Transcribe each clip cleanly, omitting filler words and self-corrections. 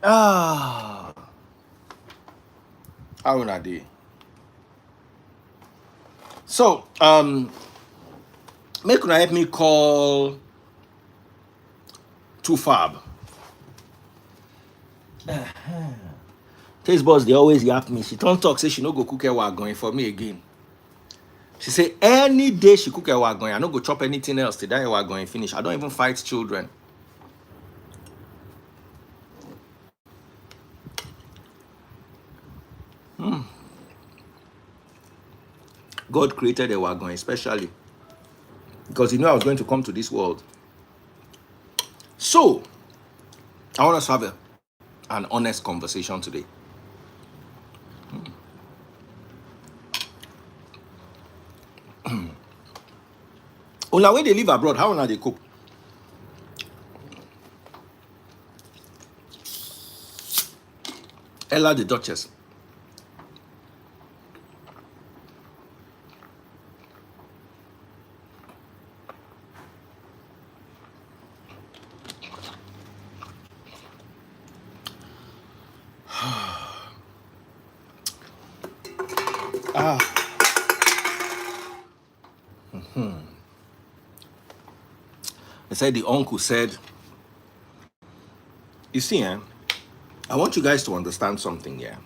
Ah, how una dey? So, make una help me call Too Fab. Taste boss, they always yap me. She don't talk, say she no go cook ewa going for me again. She say any day she cook ewa going, I no go chop anything else till that ewa going finish. I don't even fight children. God created ewa going especially because he knew I was going to come to this world. So, I want us to have an honest conversation today. Una when they live abroad, how una they cook? Ella the Duchess. Ah. I said the uncle said, you see, I want you guys to understand something here.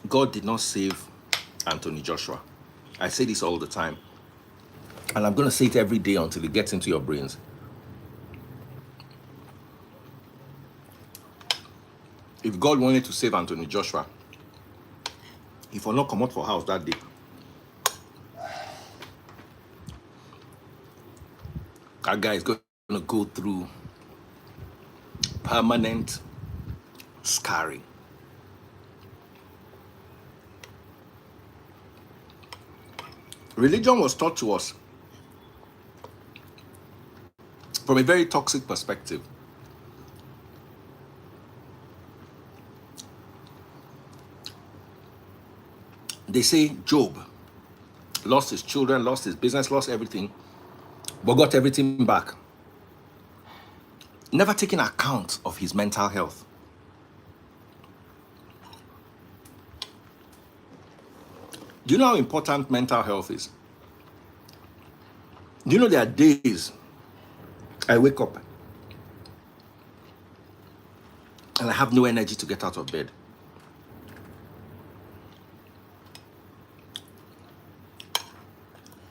God did not save Anthony Joshua. I say this all the time. And I'm going to say it every day until it gets into your brains. If God wanted to save Anthony Joshua, if will not come out for house that day, that guy is going to go through permanent scarring. Religion was taught to us from a very toxic perspective. They say Job lost his children, lost his business, lost everything, but got everything back. Never taking account of his mental health. Do you know how important mental health is? Do you know there are days I wake up and I have no energy to get out of bed?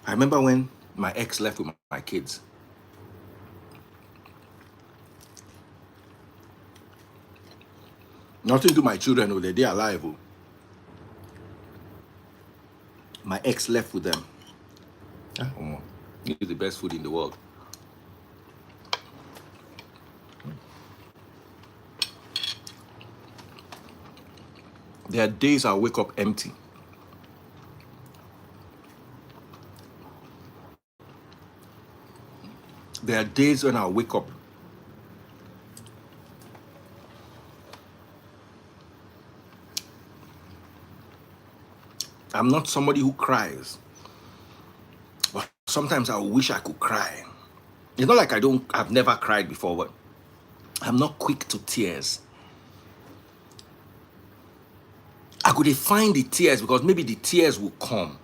I remember when my ex left with my kids. Nothing to my children, they're alive. My ex left with them. It's the best food in the world. There are days I wake up empty. There are days when I wake up I'm not somebody who cries, but sometimes I wish I could cry. It's not like I've never cried before, but I'm not quick to tears. I could find the tears because maybe the tears will come.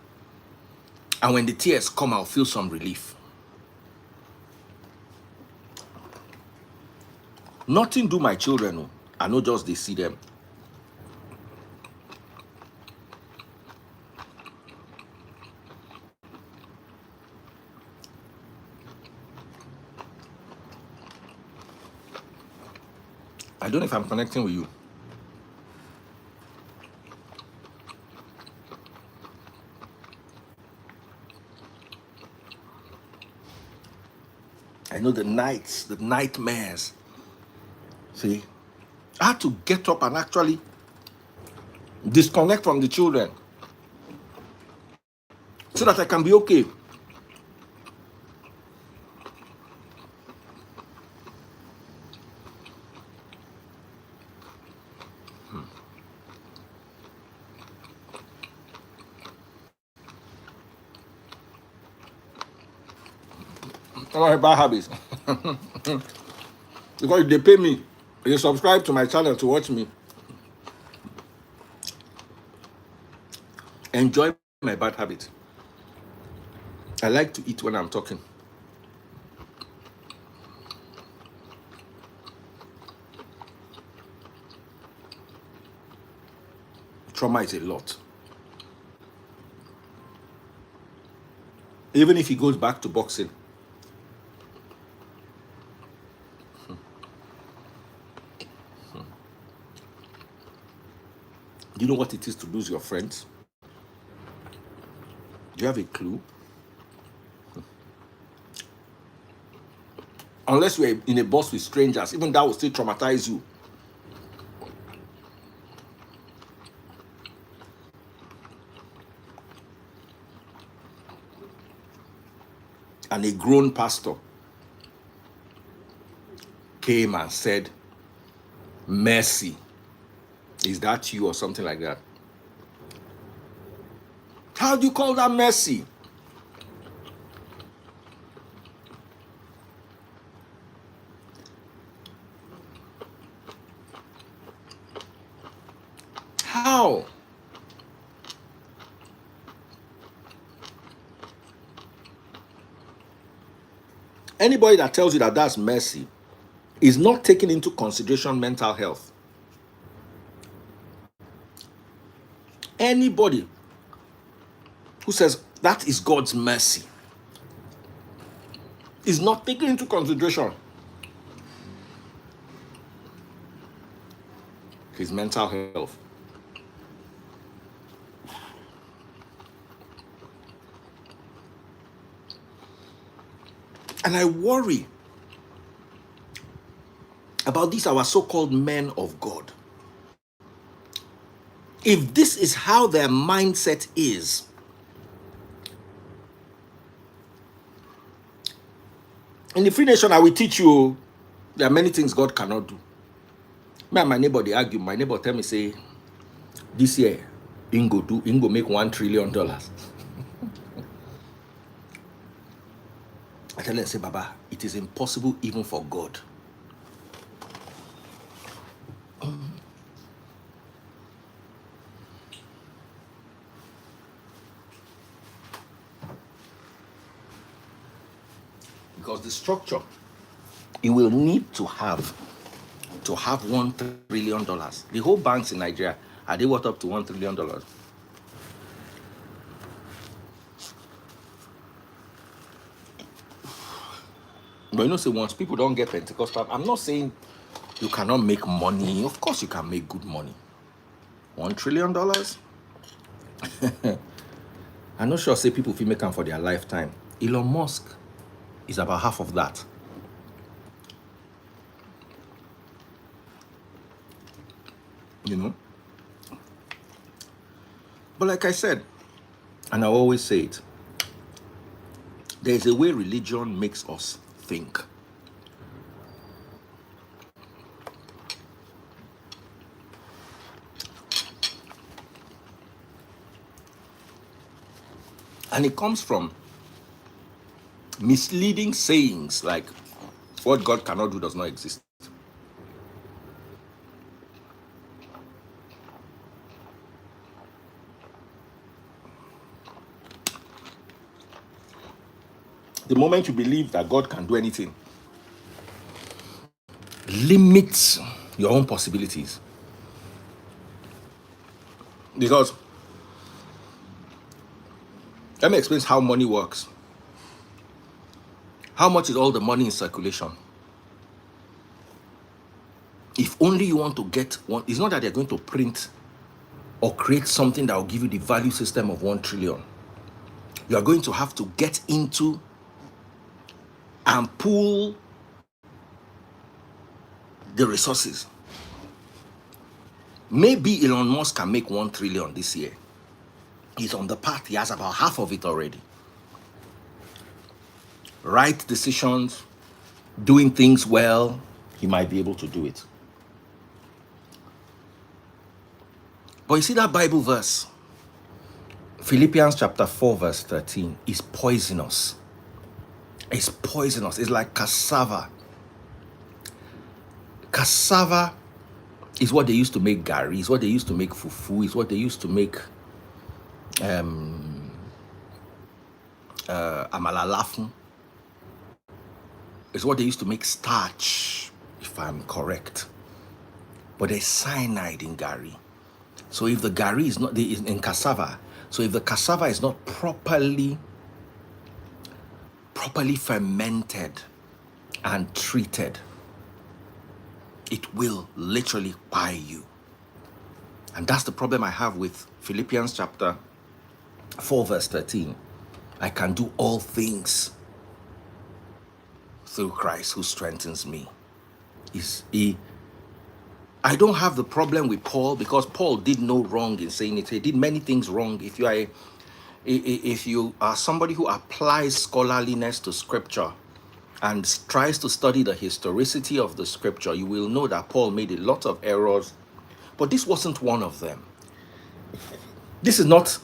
And when the tears come, I'll feel some relief. Nothing do my children. I know just they see them. I don't know if I'm connecting with you. I know the nights, the nightmares. See, I had to get up and actually disconnect from the children so that I can be okay. I don't have bad habits. Because if they pay me, they subscribe to my channel to watch me enjoy my bad habit. I like to eat when I'm talking. Trauma is a lot. Even if he goes back to boxing. Do you know what it is to lose your friends? Do you have a clue? Unless you're in a bus with strangers, even that will still traumatize you. And a grown pastor came and said, mercy. Is that you or something like that? How do you call that mercy? How? Anybody that tells you that that's mercy is not taking into consideration mental health. Anybody who says that is God's mercy is not taking into consideration his mental health. And I worry about these our so-called men of God. If this is how their mindset is, in the free nation, I will teach you there are many things God cannot do. Me and my neighbor, they argue. My neighbor tell me, say, this year, Ingo make $1 trillion. I tell them, say, Baba, it is impossible even for God. Because the structure, it will need to have $1 trillion. The whole banks in Nigeria, are they worth up to $1 trillion? But you know, say once people don't get Pentecostal, I'm not saying you cannot make money. Of course you can make good money. $1 trillion? I'm not sure say people feel make them for their lifetime. Elon Musk is about half of that. You know? But like I said, and I always say it, there is a way religion makes us think. And it comes from misleading sayings like, what God cannot do does not exist. The moment you believe that God can do anything, limits your own possibilities. Because, let me explain how money works. How much is all the money in circulation? If only you want to get one, it's not that they're going to print or create something that will give you the value system of 1 trillion. You are going to have to get into and pull the resources. Maybe Elon Musk can make 1 trillion this year. He's on the path. He has about half of it already. Right decisions, doing things well, he might be able to do it. But you see that Bible verse, Philippians chapter 4 verse 13, is poisonous. It's poisonous. It's like cassava. Cassava is what they used to make gari, is what they used to make fufu, is what they used to make amala lafun. It's what they used to make starch, if I'm correct. But there's cyanide in gari. So if the gari is not in cassava, so if the cassava is not properly fermented and treated, it will literally buy you. And that's the problem I have with Philippians chapter 4 verse 13. I can do all things through Christ who strengthens me. I don't have the problem with Paul, because Paul did no wrong in saying it. He did many things wrong. If you are somebody who applies scholarliness to scripture and tries to study the historicity of the scripture, you will know that Paul made a lot of errors, but this wasn't one of them. This is not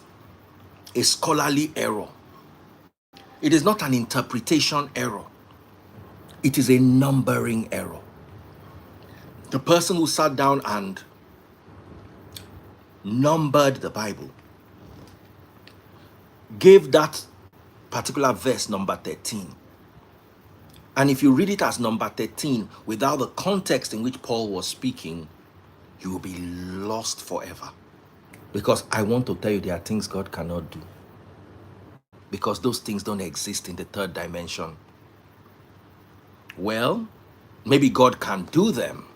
a scholarly error. It is not an interpretation error. It is a numbering error. The person who sat down and numbered the Bible gave that particular verse number 13. And if you read it as number 13 without the context in which Paul was speaking, you will be lost forever. Because I want to tell you, there are things God cannot do, because those things don't exist in the third dimension. Well, maybe God can do them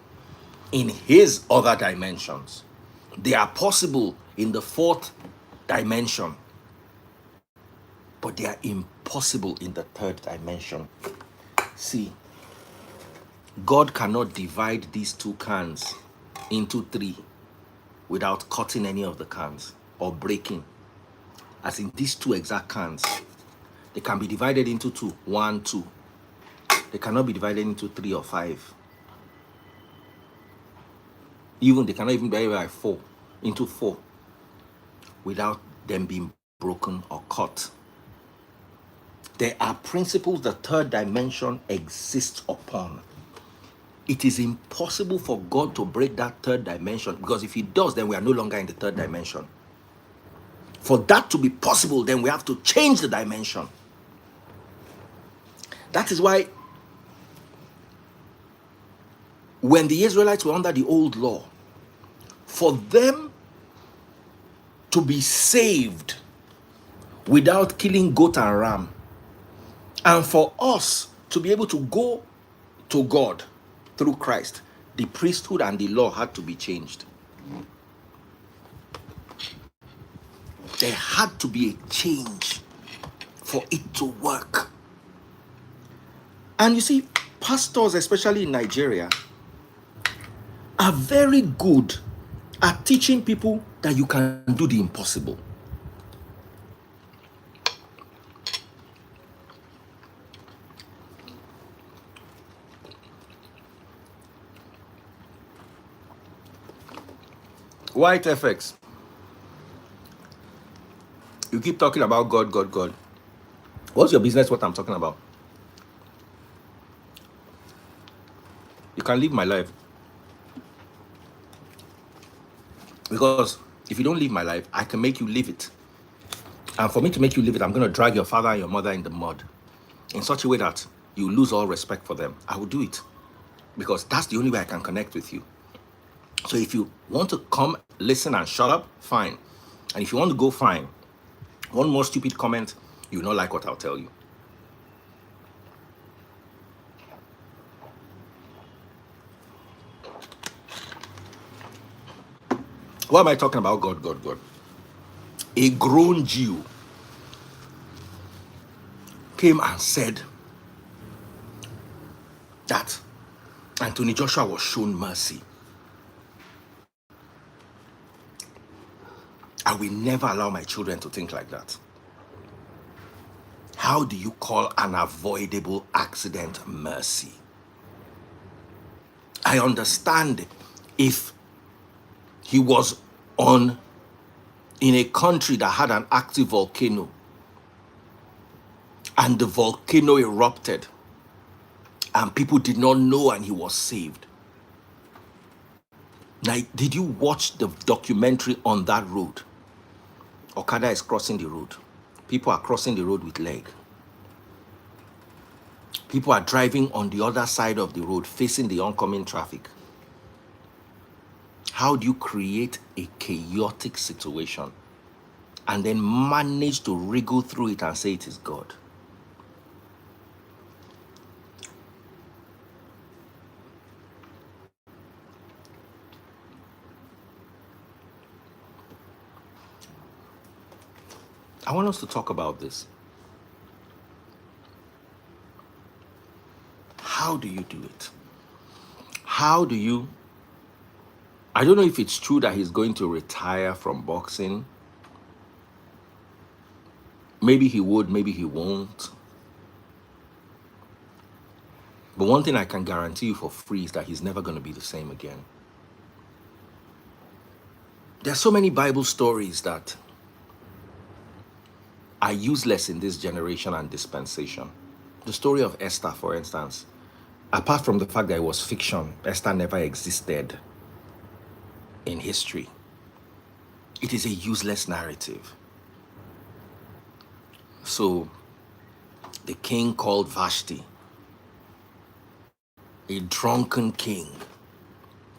in his other dimensions. They are possible in the fourth dimension, but they are impossible in the third dimension. See, God cannot divide these two cans into three without cutting any of the cans or breaking. As in these two exact cans, they can be divided into two, 1, 2. They cannot be divided into 3 or 5. Even they cannot even be divided by 4 into 4 without them being broken or cut. There are principles the third dimension exists upon. It is impossible for God to break that third dimension, because if he does, then we are no longer in the third dimension. For that to be possible, then we have to change the dimension. That is why when the Israelites were under the old law, for them to be saved without killing goat and ram, and for us to be able to go to God through Christ, the priesthood and the law had to be changed. There had to be a change for it to work. And you see, pastors, especially in Nigeria, are very good at teaching people that you can do the impossible. White FX. You keep talking about God, God, God. What's your business what I'm talking about? You can live my life. Because if you don't live my life, I can make you live it. And for me to make you live it, I'm going to drag your father and your mother in the mud in such a way that you lose all respect for them. I will do it. Because that's the only way I can connect with you. So if you want to come, listen and shut up, fine. And if you want to go, fine. One more stupid comment, you will not like what I'll tell you. Why am I talking about God, God, God? A grown Jew came and said that Anthony Joshua was shown mercy. I will never allow my children to think like that. How do you call an avoidable accident mercy? I understand if he was in a country that had an active volcano and the volcano erupted and people did not know and he was saved. Now, did you watch the documentary on that road? Okada is crossing the road. People are crossing the road with leg. People are driving on the other side of the road, facing the oncoming traffic. How do you create a chaotic situation and then manage to wriggle through it and say it is God? I want us to talk about this. How do you do it? How do you? I don't know if it's true that he's going to retire from boxing. Maybe he would, maybe he won't. But one thing I can guarantee you for free is that he's never going to be the same again. There are so many Bible stories that are useless in this generation and dispensation. The story of Esther, for instance, apart from the fact that it was fiction, Esther never existed in history. It is a useless narrative. So, the king called Vashti, a drunken king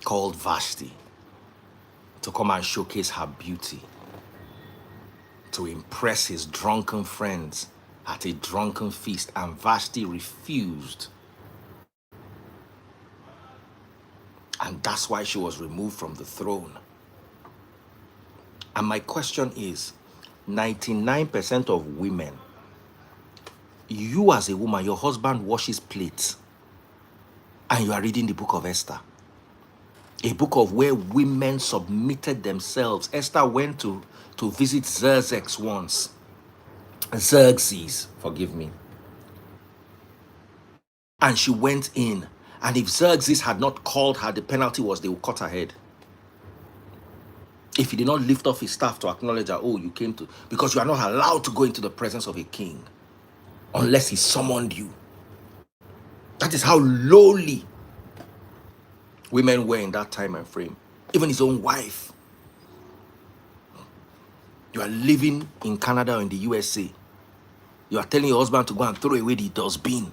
called Vashti, to come and showcase her beauty, to impress his drunken friends at a drunken feast, and Vashti refused. And that's why she was removed from the throne. And my question is, 99% of women, you as a woman, your husband washes plates, and you are reading the book of Esther. A book of where women submitted themselves. Esther went to visit Xerxes once. Xerxes, forgive me. And she went in. And if Xerxes had not called her, the penalty was they would cut her head. If he did not lift off his staff to acknowledge that, oh, you came to, because you are not allowed to go into the presence of a king unless he summoned you. That is how lowly women were in that time and frame. Even his own wife. You are living in Canada or in the USA. You are telling your husband to go and throw away the dustbin.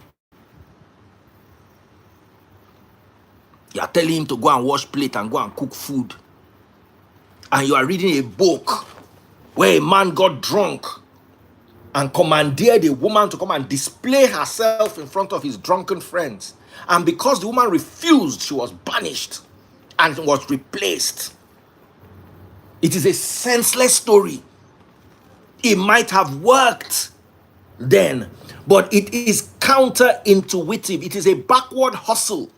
You are telling him to go and wash plate and go and cook food. And you are reading a book where a man got drunk and commandeered a woman to come and display herself in front of his drunken friends. And because the woman refused, she was banished and was replaced. It is a senseless story. It might have worked then, but it is counterintuitive. It is a backward hustle.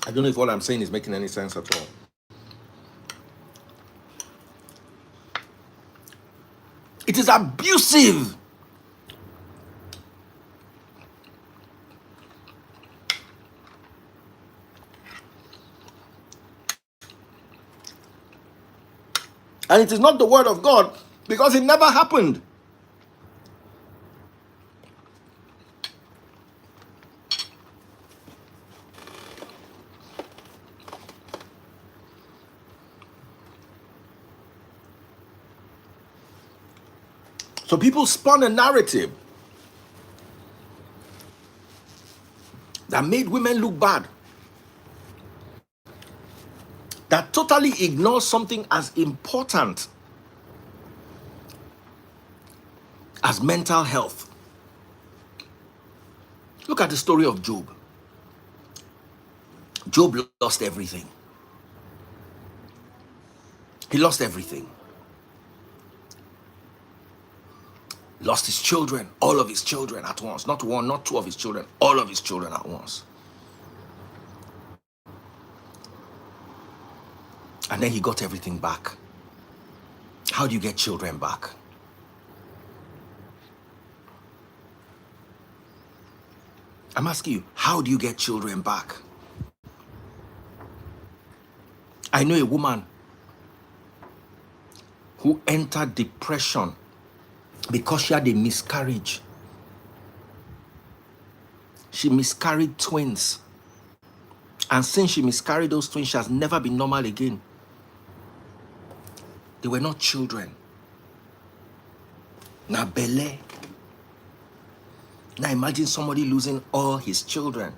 I don't know if what I'm saying is making any sense at all. It is abusive. And it is not the word of God because it never happened. So people spun a narrative that made women look bad, that totally ignores something as important as mental health. Look at the story of Job. Job lost everything. He lost everything. Lost his children, all of his children at once. Not one, not two of his children, all of his children at once. And then he got everything back. How do you get children back? I'm asking you, how do you get children back? I know a woman who entered depression because she had a miscarriage. She miscarried twins. And since she miscarried those twins, she has never been normal again. They were not children. Now, Bele. Now imagine somebody losing all his children.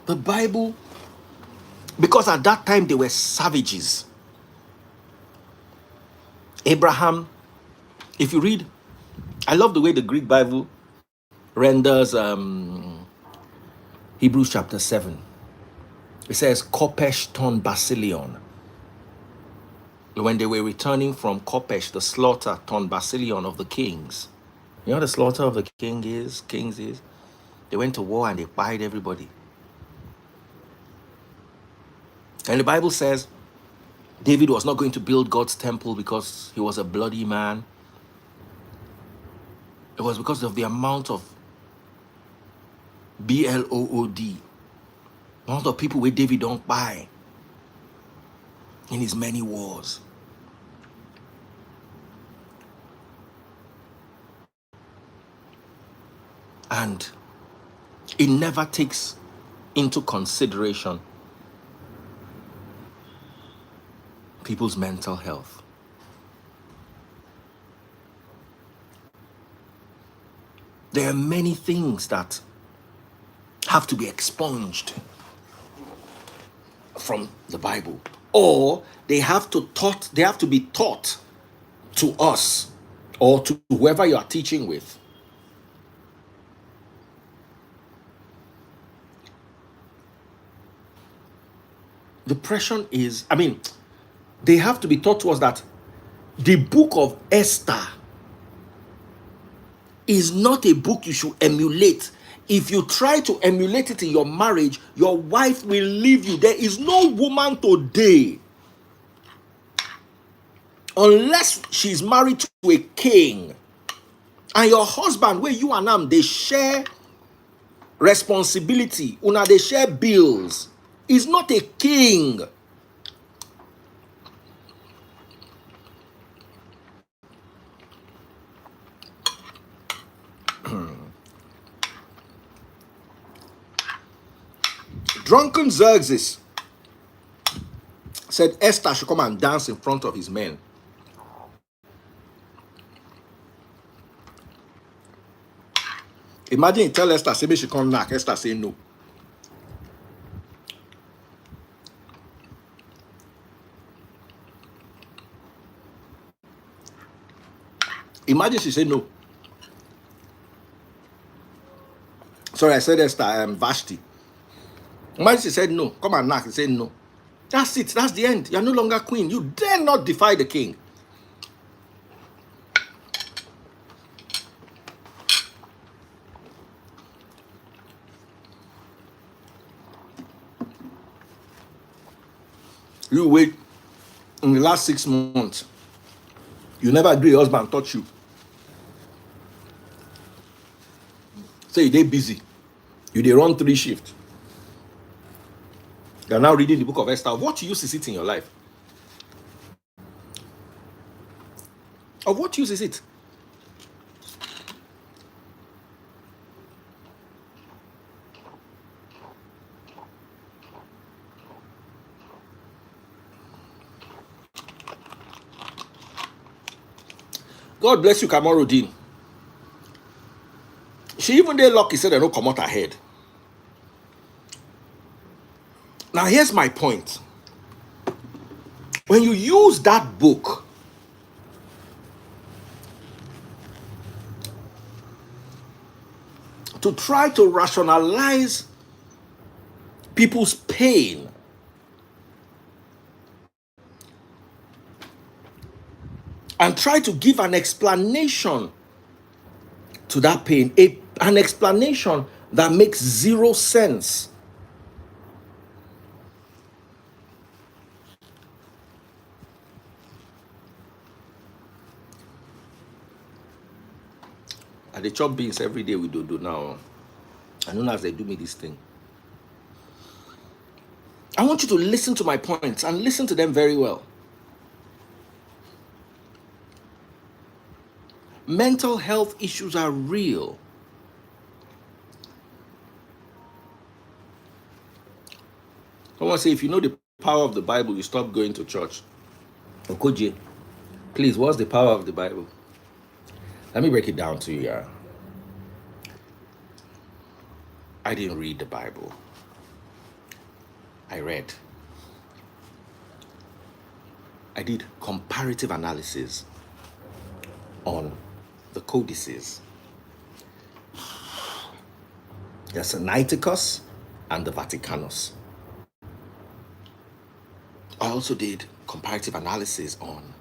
The Bible, because at that time they were savages. Abraham, if you read, I love the way the Greek Bible renders Hebrews chapter 7. It says, Kopesh turned Basilion. When they were returning from Kopesh, the slaughter turned Basilion of the kings. You know what the slaughter of the kings is? They went to war and they killed everybody. And the Bible says David was not going to build God's temple because he was a bloody man. It was because of the amount of blood, amount of people where David don't buy in his many wars. And it never takes into consideration people's mental health. There are many things that have to be expunged from the Bible, or they have to be taught to us or to whoever you are teaching with. Depression is, they have to be taught to us that the book of Esther is not a book you should emulate. If you try to emulate it in your marriage, your wife will leave you. There is no woman today, unless she's married to a king, and your husband, where you and him, they share responsibility, they share bills, is not a king. Drunken Xerxes said Esther should come and dance in front of his men. Imagine he tell Esther, say, she come knock. Esther say no. Imagine she say no. Sorry, I said Esther, Vashti. Imagine she said no. Come and knock. He said no. That's it. That's the end. You're no longer queen. You dare not defy the king. You wait in the last 6 months. You never agree your husband touch you. Say they busy. They run 3 shifts. You are now reading the book of Esther. What use is it in your life? Of what use is it? God bless you, Kamaruddin. She even did lucky said they don't come out ahead. Now here's my point. When you use that book to try to rationalize people's pain, and try to give an explanation to that pain, an explanation that makes 0 sense. they chop beans every day with do now. As soon as they do me this thing. I want you to listen to my points and listen to them very well. Mental health issues are real. Someone say, if you know the power of the Bible, you stop going to church. Okoje, please, what's the power of the Bible? Let me break it down to you. Yeah. I didn't read the Bible. I read. I did comparative analysis on the codices. The Sinaiticus and the Vaticanus. I also did comparative analysis on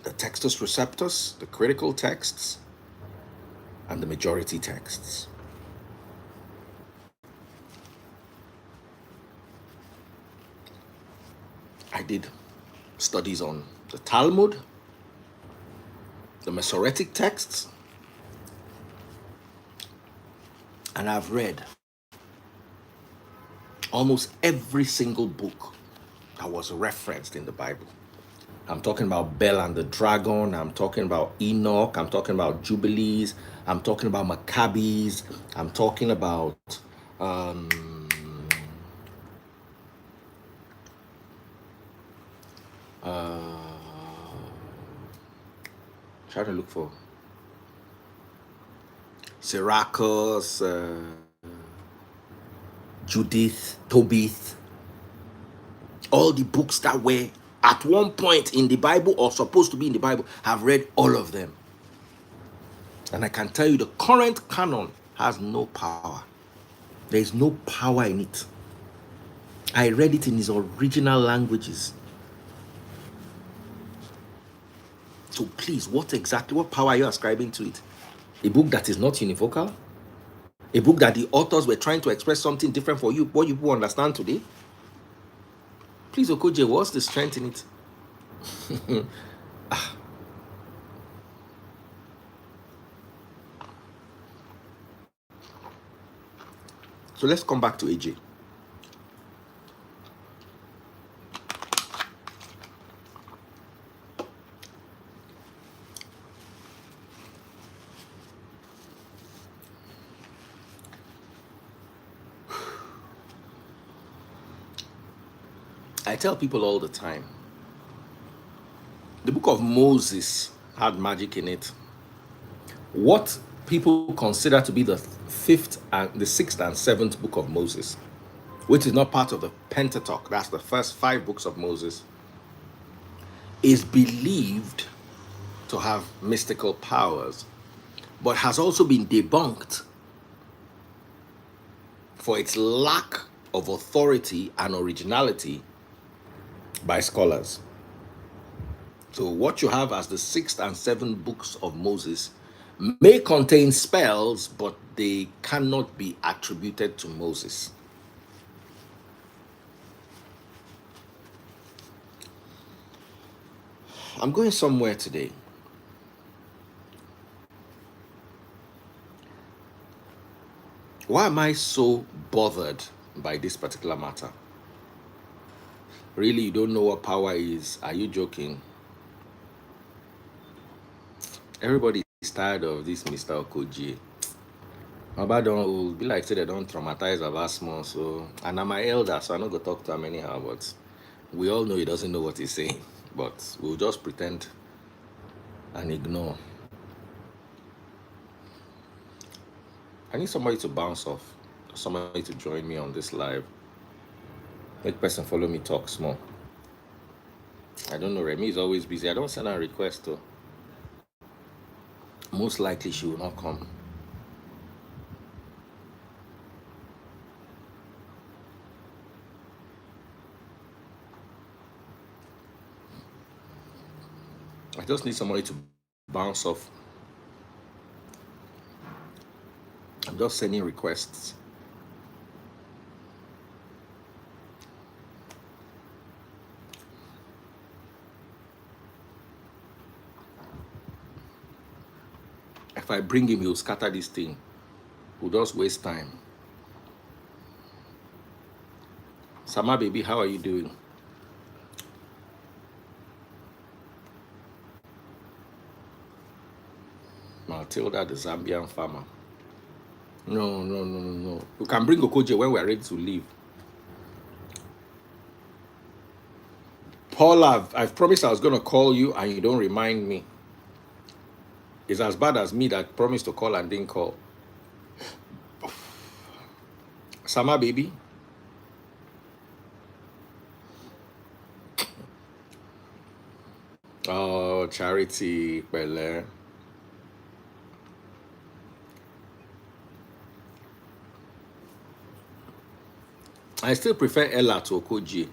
the Textus Receptus, the critical texts, and the majority texts. I did studies on the Talmud, the Masoretic texts, and I've read almost every single book that was referenced in the Bible. I'm talking about Bel and the Dragon. I'm talking about Enoch. I'm talking about Jubilees. I'm talking about Maccabees. I'm talking about trying to look for Syracuse, Judith, Tobit. All the books that were at one point in the Bible or supposed to be in the Bible, I've read all of them. And I can tell you the current canon has no power. There is no power in it. I read it in its original languages. So please, what power are you ascribing to it? A book that is not univocal? A book that the authors were trying to express something different for you, what you people understand today? Please, Okoje, what's the strength in it? So let's come back to AJ. I tell people all the time, the book of Moses had magic in it. What people consider to be the sixth and seventh book of Moses, which is not part of the Pentateuch, that's the first 5 books of Moses, is believed to have mystical powers, but has also been debunked for its lack of authority and originality by scholars. So what you have as the 6th and 7th books of Moses may contain spells, but they cannot be attributed to Moses. I'm going somewhere today. Why am I so bothered by this particular matter? Really, you don't know what power is? Are you joking? Everybody is tired of this Mr. Okoji. Baba don't be like say they don't traumatize Baba small, so and I'm my elder, so I'm not gonna talk to him anyhow, but we all know he doesn't know what he's saying. But we'll just pretend and ignore. I need somebody to bounce off, somebody to join me on this live. Make person follow me talk small. I don't know, Remy is always busy. I don't send her a request though. Most likely she will not come. I just need somebody to bounce off. I'm just sending requests. if I bring him, he'll scatter this thing. We'll just waste time. Sama baby, how are you doing? Matilda, the Zambian farmer. No. We can bring Okoje when we're ready to leave. Paul, I've promised I was going to call you and you don't remind me. It's as bad as me that promised to call and didn't call. Sama baby. Oh, Charity, Pele. I still prefer Ella to Okoji.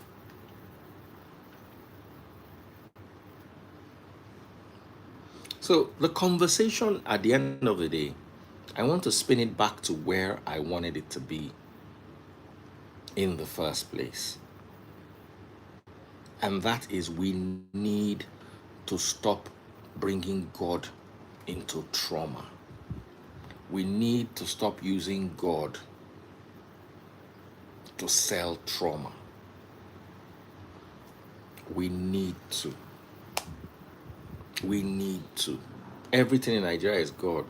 So the conversation at the end of the day, I want to spin it back to where I wanted it to be in the first place. And that is, we need to stop bringing God into trauma. We need to stop using God to sell trauma. We need to. Everything in Nigeria is God.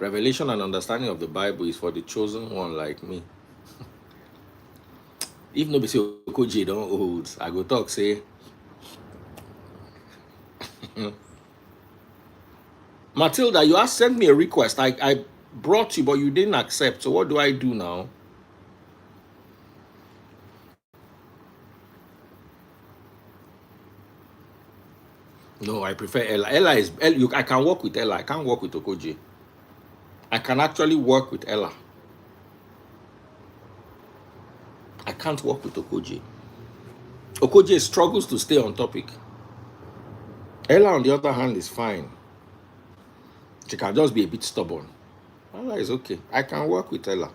Revelation and understanding of the Bible is for the chosen one like me. If nobody say Okoje don't hold, I go talk say Matilda, you have sent me a request. I brought you, but you didn't accept. So what do I do now? No, I prefer Ella. I can work with Ella. I can't work with Okoje. I can actually work with Ella. I can't work with Okoje. Okoje struggles to stay on topic. Ella, on the other hand, is fine. She can just be a bit stubborn. Ella is okay. I can work with Ella.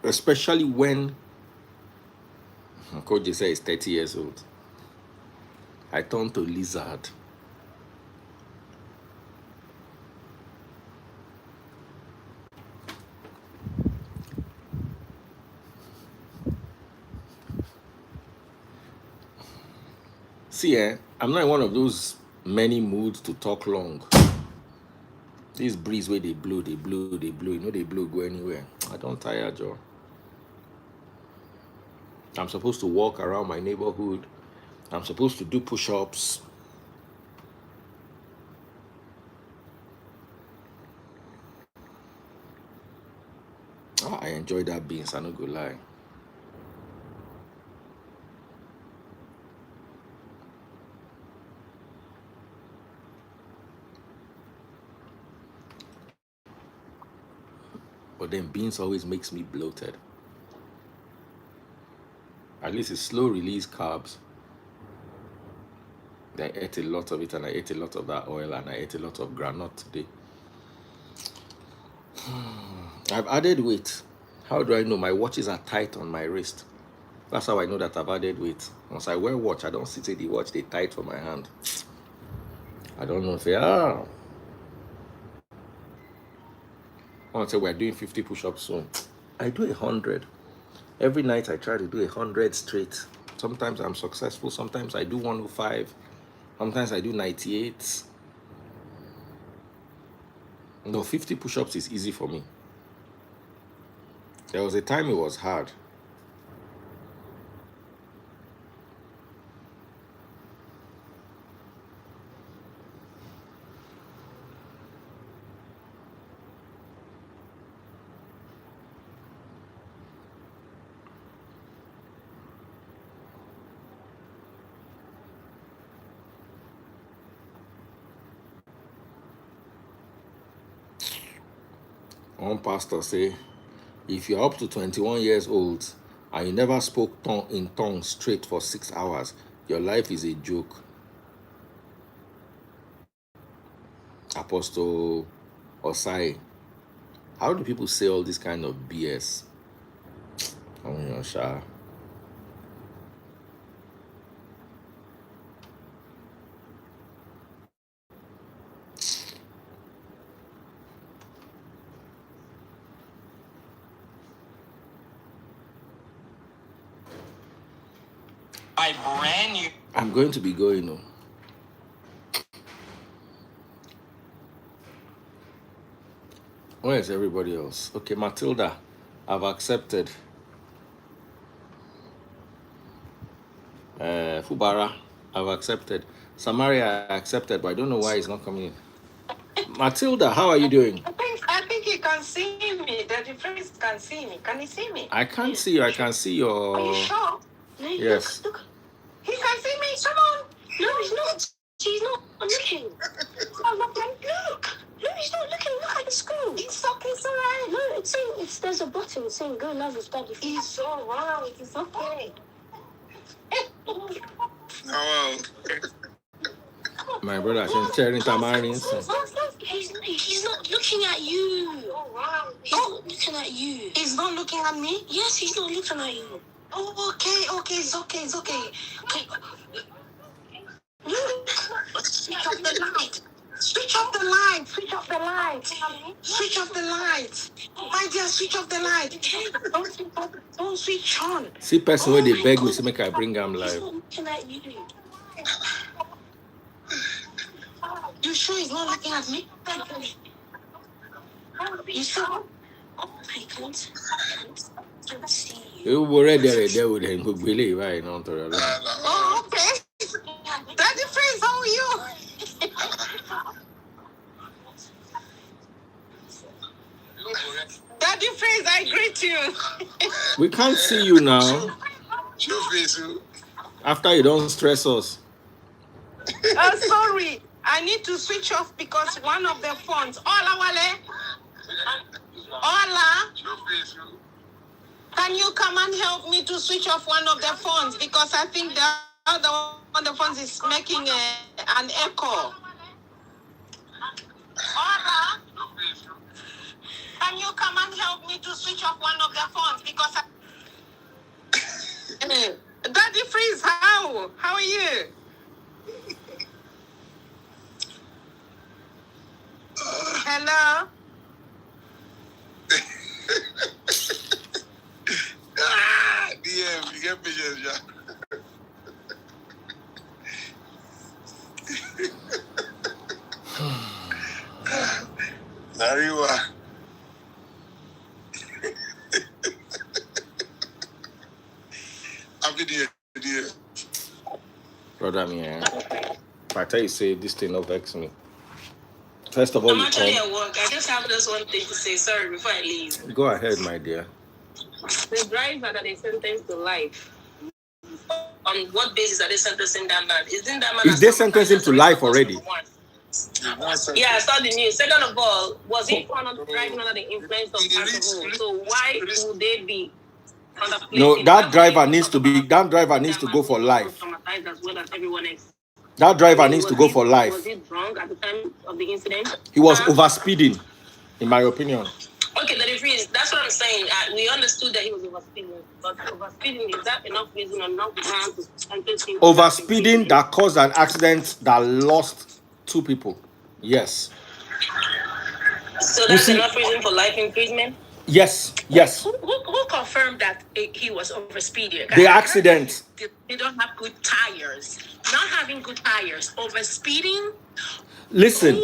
Especially when Okoje says he's 30 years old. I turn to lizard. See, I'm not in one of those many moods to talk long. This breeze where they blow. You know they blow go anywhere. I don't tire, Joe. I'm supposed to walk around my neighborhood. I'm supposed to do push-ups. I enjoy that beans, I no go lie. But then beans always makes me bloated. At least it's slow release carbs. I ate a lot of it and I ate a lot of that oil and I ate a lot of granite today. I've added weight. How do I know? My watches are tight on my wrist. That's how I know that I've added weight. Once I wear watch, I don't see the watch, they tight for my hand. I don't know if they are. I want to say we're doing 50 push-ups soon. I do 100. Every night I try to do 100 straight. Sometimes I'm successful. Sometimes I do 105. Sometimes I do 98. No, 50 push-ups is easy for me. There was a time it was hard. One pastor say, if you're up to 21 years old and you never spoke in tongues straight for 6 hours, your life is a joke. Apostle Osai, how do people say all this kind of BS? Oh, Sha. my brand new. I'm going to be going. No. Where is everybody else? Okay, Matilda, I've accepted. Fubara, I've accepted. Samaria, I accepted, but I don't know why he's not coming in. Matilda, how are you doing? I think he can see me. The difference can see me. Can he see me? I can't see you. I can see your... Are you sure? No, yes. Look. He can see me. Come on. No, he's not. He's not looking. Oh, look. No, he's not looking. Look at the screen. It's okay. It's all right. No, it's saying, there's a button saying go live with Daddy. It's all right. It's okay. Oh, my brother, I'm sharing Tamarins. He's not looking at you. Oh, wow. He's not looking at you. He's not looking at me? Yes, he's not looking at you. Oh, okay. It's okay. Okay. Switch off the light. Switch off the light. Switch off the light. Switch off the light. My dear, switch off the light. Don't switch on. See person where they beg me to make I bring them live. He's not looking at you. You sure he's not looking at me? You sure? Oh, I can't see you. You were there with him. Could believe right now. Oh, okay. Daddy Freeze, how are you? Daddy Freeze, I greet you. We can't see you now. After you don't stress us. Sorry. I need to switch off because one of the phones. Hola, Wale. Hola. Can you come and help me to switch off one of the phones? Because I think the other one of the phones is making an echo. Hola. Can you come and help me to switch off one of the phones? Because Daddy Freeze, how? How are you? Hello? DM, you get patience, yeah. Nariwa. Happy dear. Brother, if I tell you, say this thing not vex me. First of all, I'm actually at work. I just have this one thing to say. Sorry, before I leave. Go ahead, my dear. The driver that they sentenced to life. On what basis are they sentencing that man? Isn't that man? Is they sentenced him to life already? Yeah, I saw the news. Second of all, was he found driving under the influence of alcohol? So why would they be? No, that driver needs to go for life. That driver needs to go for life. Was he drunk at the time of the incident? He was overspeeding, in my opinion. Okay, that's what I'm saying. We understood that he was overspeeding, but overspeeding, is that enough reason or enough ground to sentence him? Overspeeding that caused an accident that lost 2 people. Yes. So that's enough reason for life imprisonment? Yes. Who confirmed that he was overspeeding? The accident. They don't have good tires. Not having good tires, overspeeding. Listen.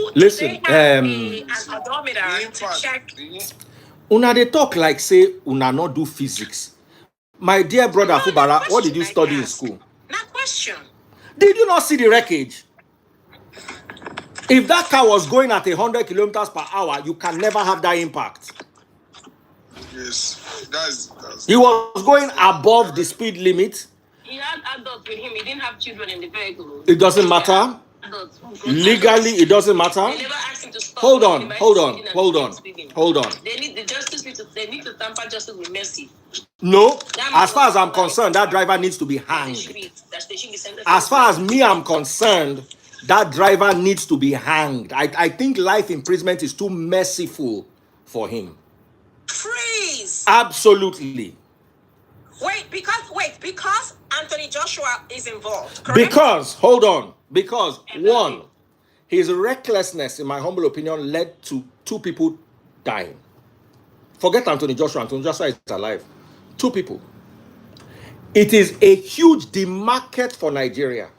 An odometer to check. Una they talk like say una not do physics. My dear brother Fubara, what did you study in school? Not question. Did you not see the wreckage? If that car was going at 100 kilometers per hour, you can never have that impact. Yes, that's he was going above the speed limit. He had adults with him. He didn't have children in the vehicle. It doesn't matter. Legally, it doesn't matter. They never asked him to stop. Hold on. They need to tamper justice with mercy. No, as far as I'm concerned, that driver needs to be hanged. As far as me, I'm concerned, that driver needs to be hanged. I think life imprisonment is too merciful for him. Freeze! Absolutely. Because Anthony Joshua is involved, correct? Because one, his recklessness, in my humble opinion, led to 2 people dying. Forget Anthony Joshua. Anthony Joshua is alive. 2 people. It is a huge demarket for Nigeria.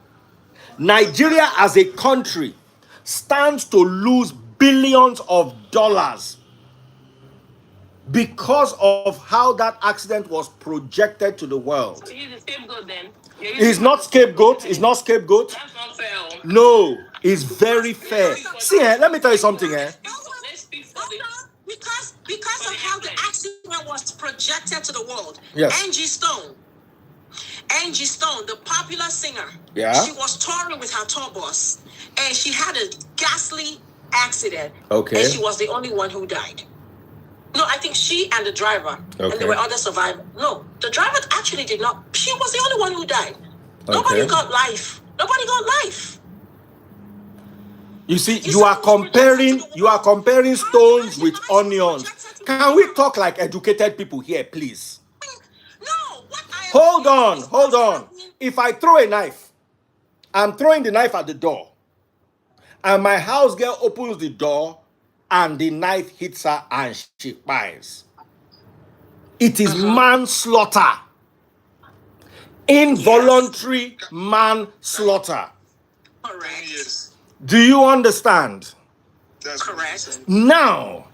Nigeria as a country stands to lose billions of dollars because of how that accident was projected to the world. So he's the scapegoat then. It's not scapegoat. It's not scapegoat. That's not fair. No, it's very fair. See, let me tell you something. Let's speak for Because of how the accident was projected to the world. Yes. Angie Stone, the popular singer. Yeah. She was touring with her tour bus, and she had a ghastly accident. Okay. And she was the only one who died. No, I think she and the driver, and Okay. there were other survivors. No, the driver actually did not. She was the only one who died. Nobody got life. Nobody got life. You see, you are comparing stones with onions. Can we talk like educated people here, please? No. Hold on. If I throw a knife, I'm throwing the knife at the door, and my house girl opens the door, and the knife hits her and she dies. It is manslaughter. Involuntary manslaughter. Correct. Yes. Do you understand? That's Correct. Now,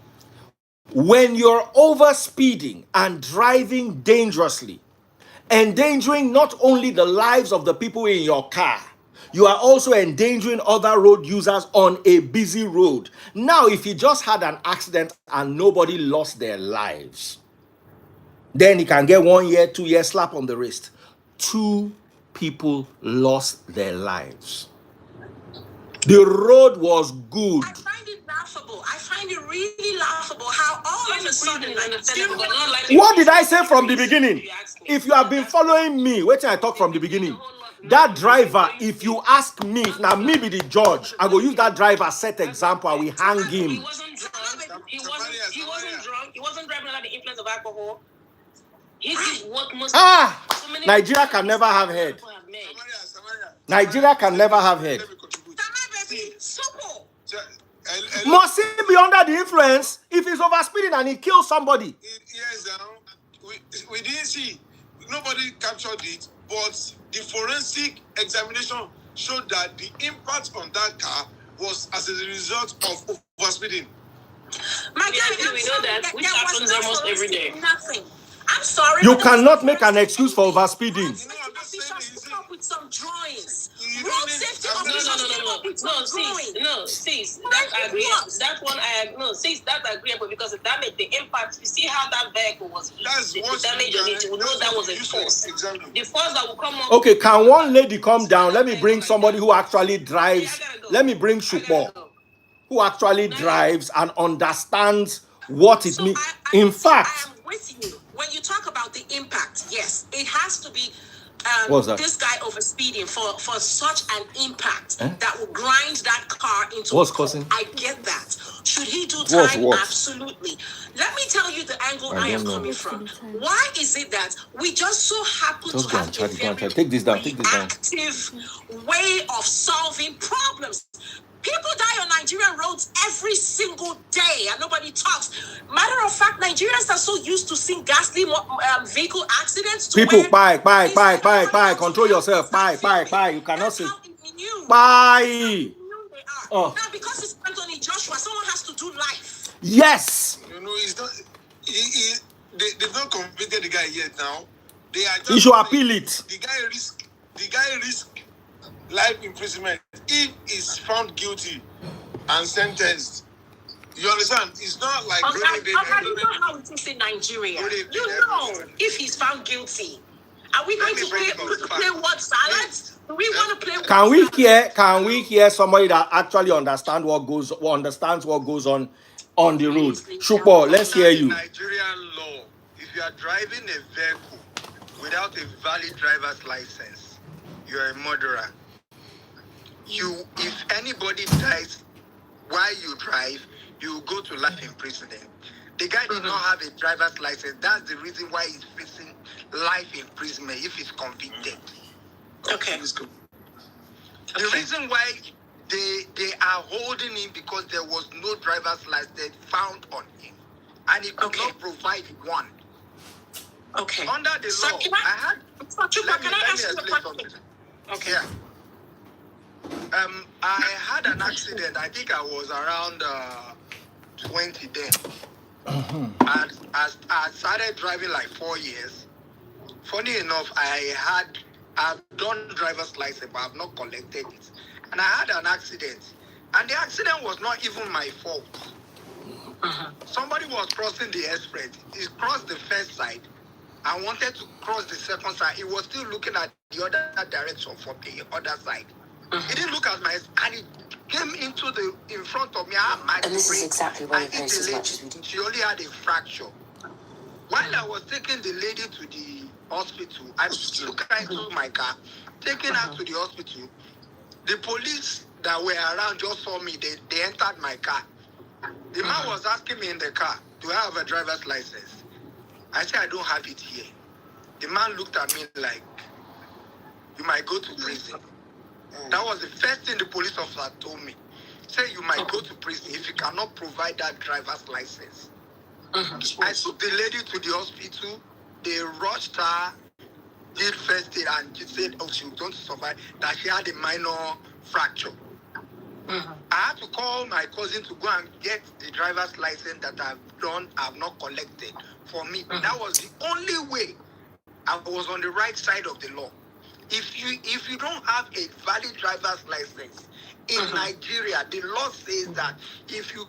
when you're over speeding and driving dangerously, endangering not only the lives of the people in your car, you are also endangering other road users on a busy road. Now, if you just had an accident and nobody lost their lives, then he can get 1 year, 2 years slap on the wrist. 2 people lost their lives. The road was good. I find it laughable. I find it really laughable how all of a sudden, What did I say from the beginning? If you have been following me, wait till I talk from the beginning. That driver, if you ask me, if now me be the judge, I will use that driver set example, I will hang He him. wasn't drunk. He wasn't drunk. He wasn't driving under the influence of alcohol. He did what most Nigeria can never have head. Nigeria can never have head. Must he be under the influence if he's overspeeding and he kills somebody? Yes, we didn't see. Nobody captured it, but the forensic examination showed that the impact on that car was as a result of overspeeding. My God, we know that, which happens almost every day. Nothing. I'm sorry. You cannot make an excuse for overspeeding. With some drawings. No, sis, that agreeable because the damage, the impact, you see how that vehicle was hit. The damage on it, you know that was a force. The force that will come up. Okay, can one lady come down? Let me bring somebody who actually drives. Let me bring Shupo, who actually drives and understands what it means. In fact, I'm with you. When you talk about the impact, yes, it has to be this guy overspeeding for such an impact that will grind that car into what's causing? I get that. Should he do time? Absolutely. Let me tell you the angle I am coming from. Why is it that we just so happen to have a very reactive way of solving problems? People die on Nigerian roads every single day and nobody talks. Matter of fact, Nigerians are so used to seeing ghastly vehicle accidents. People, bye. Control yourself. Bye. You cannot say. Bye. Now, because it's Anthony Joshua, someone has to do life. Yes. You know, it's not. They've not convicted the guy yet. Now, they are. You should appeal it. The guy risk life imprisonment if he's found guilty and sentenced. You understand? It's not like you know how it is in Nigeria. You know, if he's found guilty, are we going to play what silence? Do we want to play? Can we hear somebody that actually understands what goes on the road? Shupo, let's hear you. Nigerian law, if you are driving a vehicle without a valid driver's license, you're a murderer. If anybody dies while you drive, you go to life imprisonment. The guy did not have a driver's license. That's the reason why he's facing life imprisonment if he's convicted. Okay. The reason why they are holding him because there was no driver's license found on him, and he could not provide one. Okay. Under the So law, can I ask you a question? something. Okay. Yeah. I had an accident. I think I was around 20 then. And I started driving like 4 years. Funny enough, I've done driver's license, but I've not collected it. And I had an accident. And the accident was not even my fault. Somebody was crossing the express. He crossed the first side. I wanted to cross the second side. He was still looking at the other direction from the other side. He didn't look at my, and he came in front of me. And this is exactly why we post as much as we do. She only had a fracture. While I was taking the lady to the hospital, I took her into my car, taking her to the hospital. The police that were around just saw me. They entered my car. The man was asking me in the car, do I have a driver's license? I said, I don't have it here. The man looked at me like, you might go to prison. That was the first thing the police officer told me. Say you might go to prison if you cannot provide that driver's license. I took the lady to the hospital. They rushed her, did first aid, and she said, oh, she was going to survive, that she had a minor fracture. I had to call my cousin to go and get the driver's license that I've not collected for me. That was the only way I was on the right side of the law. If you don't have a valid driver's license in Nigeria, the law says that if you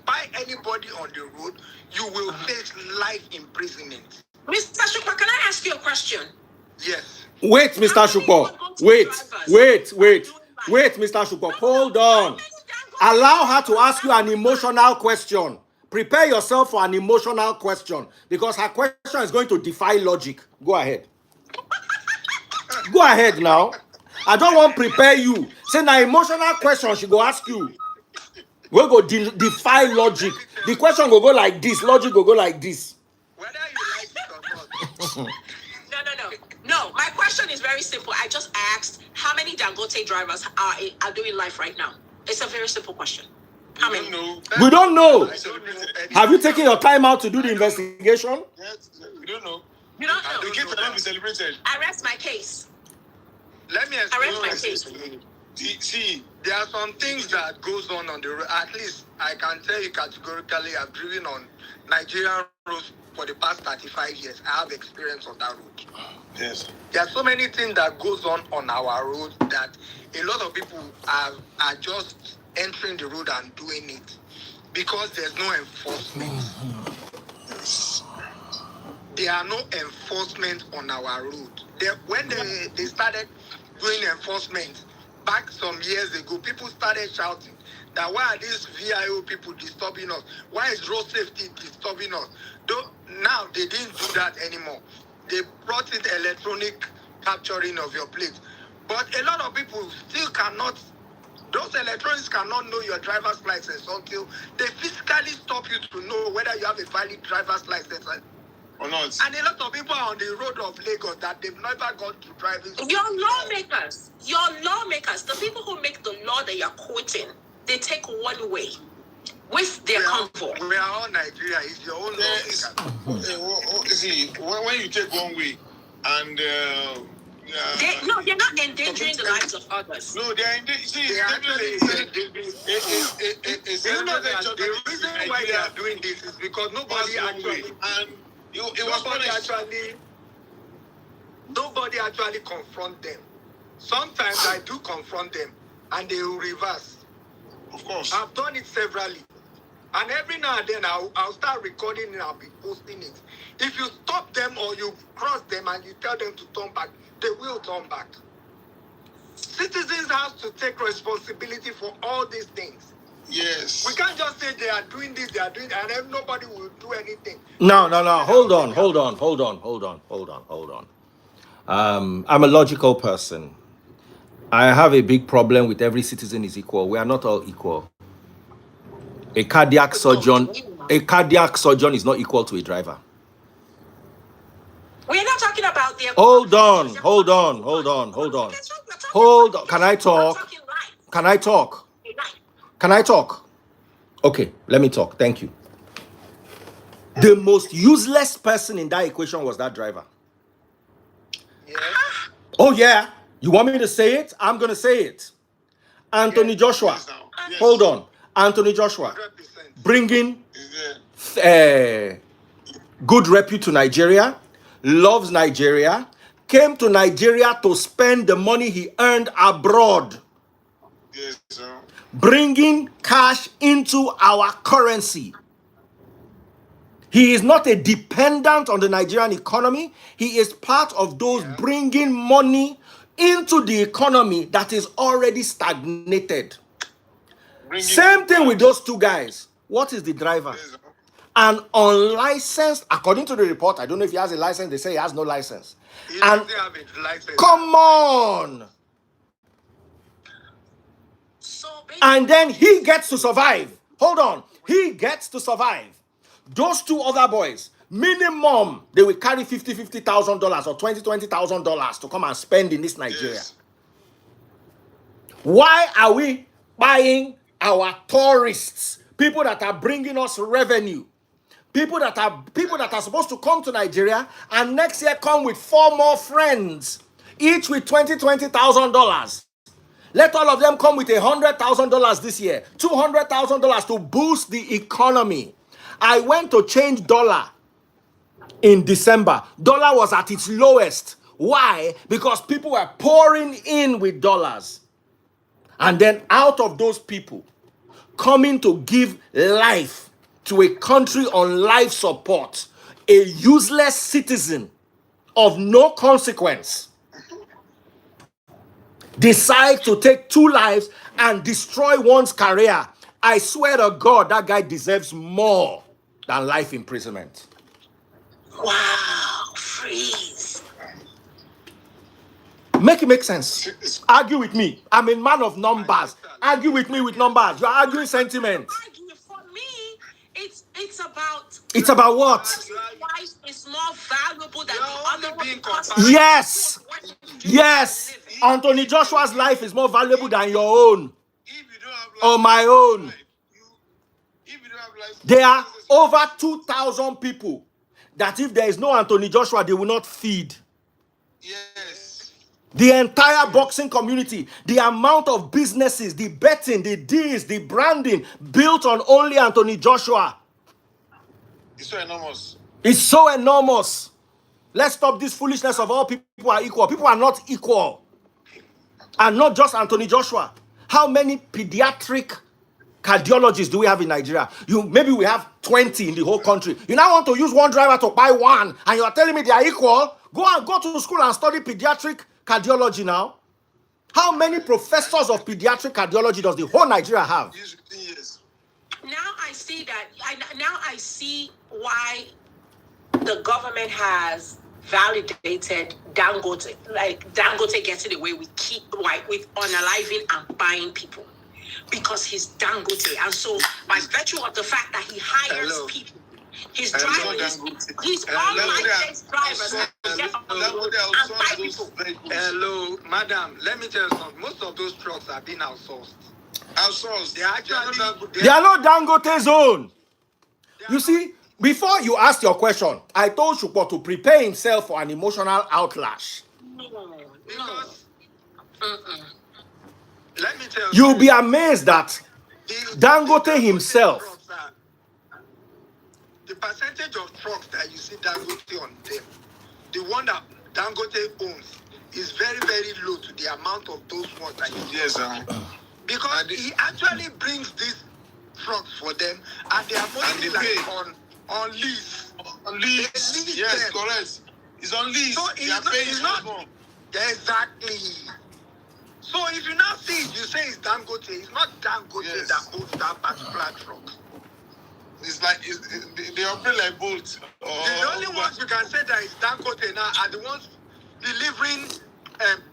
buy anybody on the road, you will face life imprisonment. Mr. Shukwa, can I ask you a question? Yes. Wait, Mr. Shukwa. Wait, Mr. Shukwa. Hold on. Allow her to ask you an emotional question. Prepare yourself for an emotional question because her question is going to defy logic. Go ahead. Go ahead now. I don't want to prepare you. Say now emotional question she go ask you. We'll go defy logic. The question will go like this. Logic will go like this. Whether you like it or not. No, my question is very simple. I just asked how many Dangote drivers are doing life right now. It's a very simple question. How many? We don't know. Have you taken your time out to do the investigation? Yes, we don't know. You don't know. The kids will be celebrated. I rest my case. Let me I rest my explain. case. See, There are some things that goes on the road. At least I can tell you categorically, I've driven on Nigerian roads for the past 35 years. I have experience on that road. yes. There are so many things that goes on our road that a lot of people are just entering the road and doing it because there's no enforcement. There are no enforcement on our road. When they started doing enforcement back some years ago, people started shouting that why are these VIO people disturbing us? Why is road safety disturbing us? Now they didn't do that anymore. They brought in electronic capturing of your plate. But a lot of people still cannot, those electronics cannot know your driver's license until they physically stop you to know whether you have a valid driver's license Or not. and a lot of people are on the road of Lagos that they've never gone to driving school. Your lawmakers, the people who make the law that you're quoting, they take one way with their convoy. We are all Nigeria. It's your own law. See, when you take one way and They're not endangering the lives of others. no, they are endangering. The reason why they are doing this is because nobody actually confront them. Sometimes I do confront them and they will reverse. Of course. I've done it severally. And every now and then I'll start recording and I'll be posting it. If you stop them or you cross them and you tell them to turn back, they will turn back. Citizens have to take responsibility for all these things. Yes. We can't just say they are doing this, and then nobody will do anything. No. Hold on. I'm a logical person. I have a big problem with every citizen is equal. We are not all equal. A cardiac surgeon is not equal to a driver. We're not talking about the. Hold on. Can I talk? Okay, let me talk. Thank you. The most useless person in that equation was that driver. Yeah. Oh yeah, you want me to say it? I'm going to say it. Anthony Joshua. Yes, now. Yes. Hold on. Anthony Joshua 100%. bringing Yeah. good repute to Nigeria, loves Nigeria, came to Nigeria to spend the money he earned abroad, Yes, sir. bringing cash into our currency. He is not a dependent on the Nigerian economy. He is part of those bringing money into the economy that is already stagnated. Same thing with those two guys. What is the driver? Yes, sir. An unlicensed, according to the report, I don't know if he has a license, they say he has no license. He And doesn't have a license. come on! So And then he gets to survive. Hold on. He gets to survive. Those two other boys, minimum, they will carry $50,000 or $20,000 to come and spend in this Nigeria. Yes. Why are we buying our tourists, people that are bringing us revenue, people that are supposed to come to Nigeria and next year come with 4 more friends, each with $20,000? Let all of them come with $100,000 this year, $200,000 to boost the economy. I went to change dollar in December. Dollar was at its lowest. Why? Because people were pouring in with dollars. And then out of those people coming to give life to a country on life support, a useless citizen of no consequence decide to take 2 lives and destroy one's career. I swear to God, that guy deserves more than life imprisonment. wow, freeze. Make it make sense. Argue with me. I'm a man of numbers. Argue with me with numbers. You're arguing sentiment. For me, it's about what? life is more valuable than the other one because Yes. Yes. Anthony Joshua's life is more valuable than your own If you don't have or my own. if you don't have license, There are over 2,000 people that if there is no Anthony Joshua, they will not feed. yes. The entire boxing community, the amount of businesses, the betting, the deals, the branding built on only Anthony Joshua It's so enormous. is so enormous. Let's stop this foolishness of all people are equal. People are not equal. And not just Anthony Joshua. How many pediatric cardiologists do we have in Nigeria? Maybe we have 20 in the whole country. You now want to use one driver to buy one, and you are telling me they are equal? Go to school and study pediatric cardiology now. How many professors of pediatric cardiology does the whole Nigeria have? Yes. now I see that. Now I see why the government has validated Dangote. Like Dangote getting away with with unaliving and buying people because he's Dangote, and so by virtue of the fact that he hires people. He's driving. He's unlicensed drivers and get on the road and buy people. Hello, madam. Let me tell you something. Most of those trucks are being outsourced. They are not Dangote's own. You see, before you asked your question, I told Shukwa to prepare himself for an emotional outlash. No. Let me tell you. You'll be amazed that Dangote himself. The percentage of trucks that you see Dangote on them, the one that Dangote owns, is very, very low to the amount of those ones that you see. Yes, sir. Because he actually brings these trucks for them, and they are mostly like on lease. On lease. Yes, them. Correct. It's on lease. So it's not exactly. So if you now see it, you say it's Dangote. It's not Dangote that owns that particular truck. It's like they operate like boats. The only ones you can say that is Dangote now are the ones delivering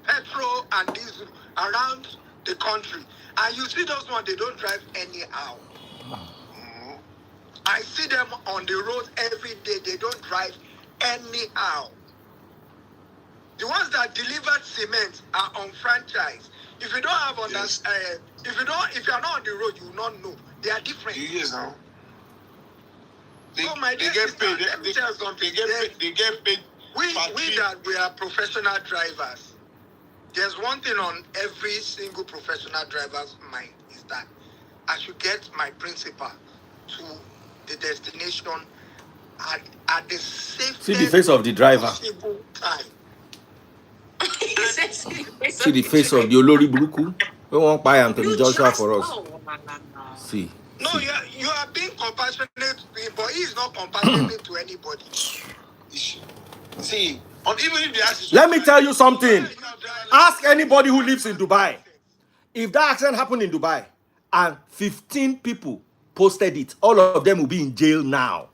petrol and diesel around the country. And you see those ones, they don't drive anyhow. I see them on the road every day. They don't drive anyhow. The ones that deliver cement are on franchise. If you don't have on that, if you are not on the road, you will not know. They are different. Yes, now. They get paid. They get paid. We that we are professional drivers. There's one thing on every single professional driver's mind is that I should get my principal to the destination at the safest See the face of the driver. possible time. See the face of the Olori Buruku. We won't buy Anthony Joshua for us. See. No, you are being compassionate to him, but he is not compassionate to anybody. See, even if they ask Let me tell you something. Ask anybody who lives in Dubai. If that accident happened in Dubai and 15 people posted it, all of them will be in jail now.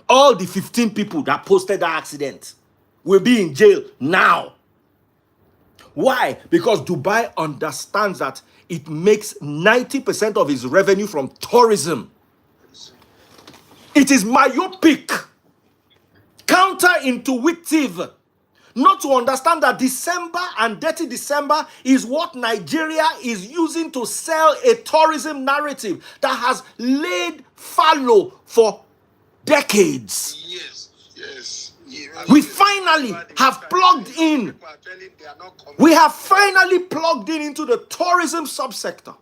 All the 15 people that posted that accident will be in jail now. Why? Because Dubai understands that it makes 90% of its revenue from tourism. It is myopic, counterintuitive, not to understand that December and Dirty December is what Nigeria is using to sell a tourism narrative that has laid fallow for decades. Yes. We finally have plugged in. We have finally plugged in into the tourism subsector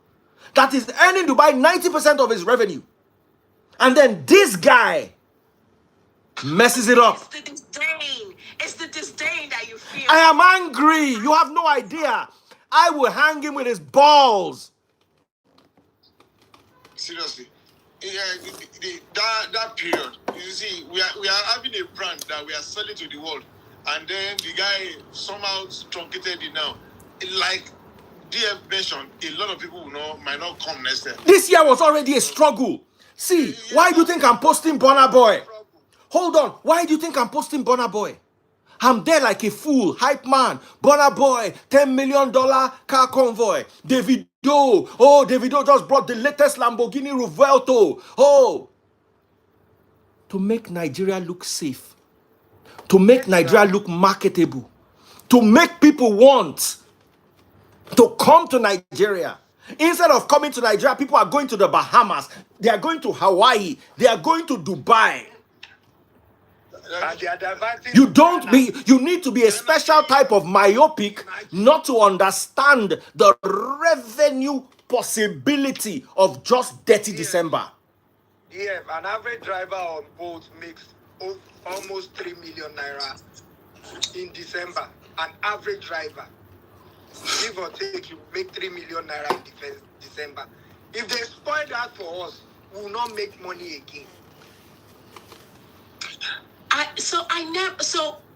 that is earning Dubai 90% of its revenue. And then this guy messes it up. It's the disdain. It's the disdain that you feel. I am angry. You have no idea. I will hang him with his balls. Seriously. That period, you see, we are having a brand that we are selling to the world, and then the guy somehow truncated it now. Like DF mentioned, a lot of people might not come next year. This year was already a struggle. See, why do you think I'm posting Burna Boy? Hold on. Why do you think I'm posting Burna Boy? I'm there like a fool, hype man, Burna Boy, $10 million car convoy, Davido. Oh, Davido just brought the latest Lamborghini Revuelto. Oh, to make Nigeria look safe, to make Nigeria look marketable, to make people want to come to Nigeria. Instead of coming to Nigeria, people are going to the Bahamas, they are going to Hawaii, they are going to Dubai. You need to be a special type of myopic not to understand the revenue possibility of just Dirty December. Yeah, an average driver on boat makes almost 3 million naira in December. An average driver, give or take, you make 3 million naira in December. If they spoil that for us, we will not make money again.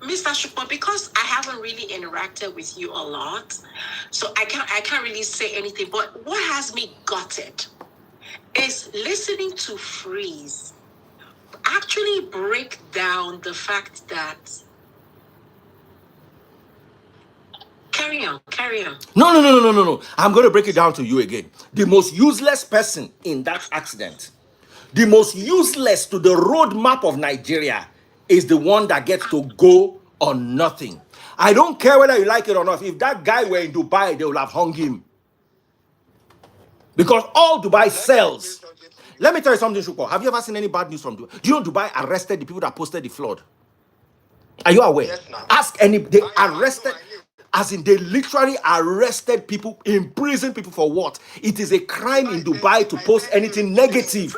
Mr. Shukwa, because I haven't really interacted with you a lot, so I can't really say anything. But what has me gutted is listening to Freeze actually break down the fact that. Carry on. No. I'm going to break it down to you again. The most useless person in that accident, the most useless to the roadmap of Nigeria, is the one that gets to go on nothing. I don't care whether you like it or not. If that guy were in Dubai, they would have hung him. Because all Dubai sells. Let me tell you something, Shuko. Have you ever seen any bad news from Dubai? Do you know Dubai arrested the people that posted the flood? Are you aware? Yes, ma'am. Ask any. They arrested, as in they literally arrested people, imprisoned people for what? It is a crime in Dubai to post anything negative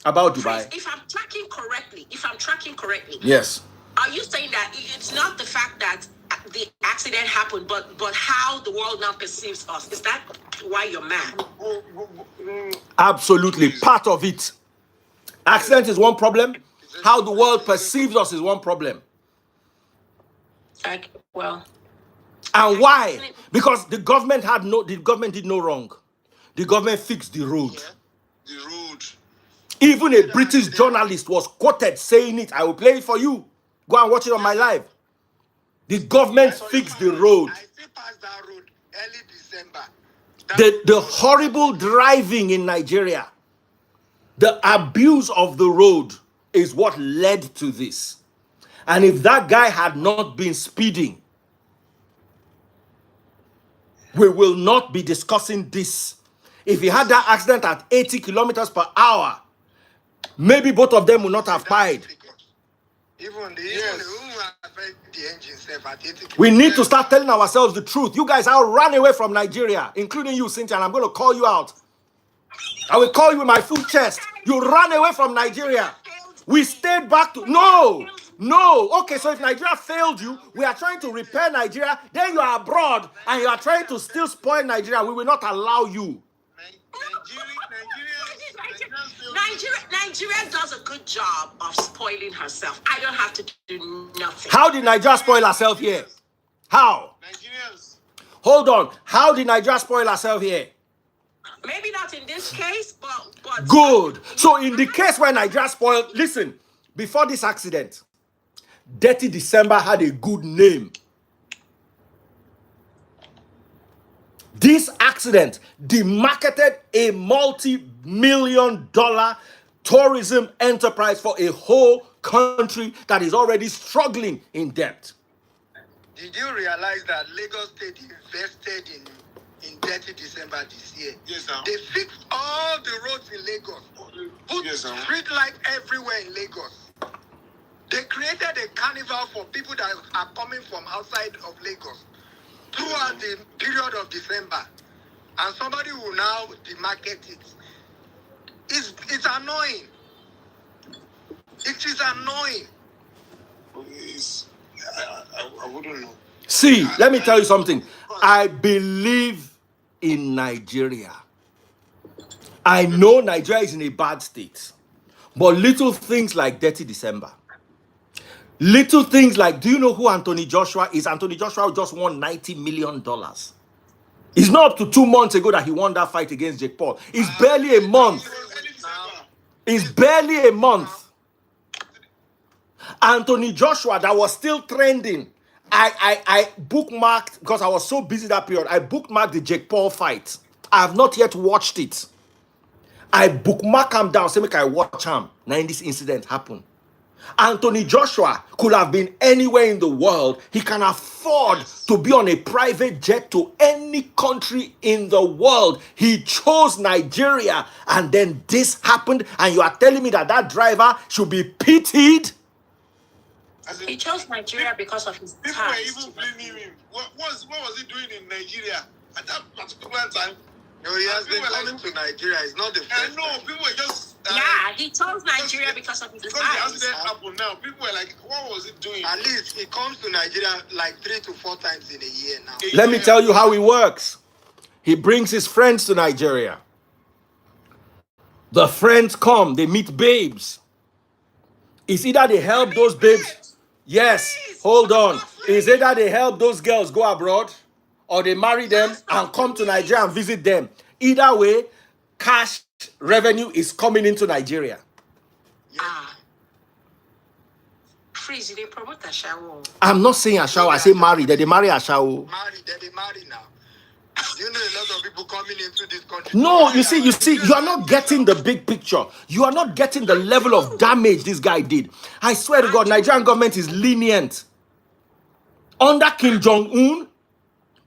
about Dubai. If I'm tracking correctly, Yes. Are you saying that it's not the fact that the accident happened, but how the world now perceives us? Is that why you're mad? Absolutely, part of it. Accident is one problem. How the world perceives us is one problem. And why? Because the government did no wrong. The government fixed the road. The road. Even a British journalist was quoted saying it. I will play it for you. Go and watch it on my live. The government fixed the road. I still passed that road early December. The horrible driving in Nigeria, the abuse of the road is what led to this. And if that guy had not been speeding, we will not be discussing this. If he had that accident at 80 kilometers per hour, maybe both of them will not have pied. Even the engine self at 80 We need to start telling ourselves the truth. You guys, I'll run away from Nigeria, including you, Cynthia, and I'm going to call you out. I will call you with my full chest. You ran away from Nigeria. We stayed back to... No. Okay, so if Nigeria failed you, we are trying to repair Nigeria, then you are abroad, and you are trying to still spoil Nigeria. We will not allow you. Nigeria does a good job of spoiling herself. I don't have to do nothing. How did Nigeria spoil herself here? How? Nigerians. Hold on. How did Nigeria spoil herself here? Maybe not in this case, but good. So in the case where Nigeria spoiled, listen, before this accident, Dirty December had a good name. This accident demarketed a multi-million-dollar tourism enterprise for a whole country that is already struggling in debt. Did you realize that Lagos State invested in Dirty December this year? Yes, sir. They fixed all the roads in Lagos. Put street light everywhere in Lagos. They created a carnival for people that are coming from outside of Lagos throughout the period of December. And somebody will now demarket it. It's annoying. It is annoying. I wouldn't know. See, let me tell you something. I believe in Nigeria. I know Nigeria is in a bad state. But little things like Dirty December. Little things like, do you know who Anthony Joshua is? Anthony Joshua just won $90 million. It's not up to 2 months ago that he won that fight against Jake Paul. It's barely a month. It's barely a month. Anthony Joshua, that was still trending. I bookmarked, because I was so busy that period, I bookmarked the Jake Paul fight. I have not yet watched it. I bookmark him down, say make I watch him. Now this incident happened. Anthony Joshua could have been anywhere in the world. He can afford to be on a private jet to any country in the world. He chose Nigeria, and then this happened, and you are telling me that that driver should be pitied? He chose Nigeria because of his People were ties. even blaming him. What was he doing in Nigeria at that particular time? No, he has been coming to Nigeria. It's not the first No, people were just... Yeah, he chose Nigeria because of his Because the ties. accident happened now. People were like, what was he doing? At least he comes to Nigeria like 3 to 4 times in a year now. Let me tell you how he works. He brings his friends to Nigeria. The friends come, they meet babes. It's either they help those babes. Yes, hold on. It's either they help those girls go abroad, or they marry them and come to Nigeria and visit them. Either way, cash revenue is coming into Nigeria. Freeze, they promote Ashawo. I'm not saying Ashawo, I say marry. They marry Ashawo. They marry now. You know a lot of people coming into this country. No, you see, you are not getting the big picture. You are not getting the level of damage this guy did. I swear to God, Nigerian government is lenient. Under Kim Jong-un,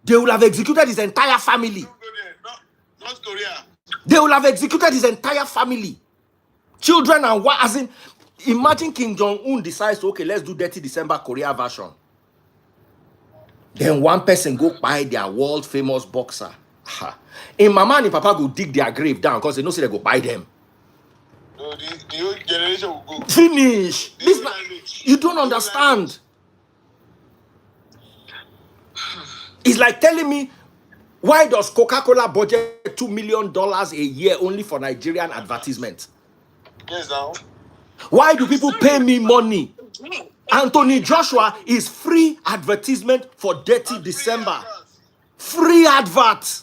they will have executed his entire family. North Korea. They will have executed his entire family. Children and what? As in, imagine Kim Jong-un decides, okay, let's do Dirty December Korea version. Then one person go buy their world famous boxer. In mama and papa go dig their grave down because they know say they go buy them. No, the whole generation will go. Finish. You don't understand. It's like telling me, why does Coca-Cola budget $2 million a year only for Nigerian advertisement? Yes, now. Why do people pay me money? Anthony Joshua is free advertisement for Dirty December. Free advert.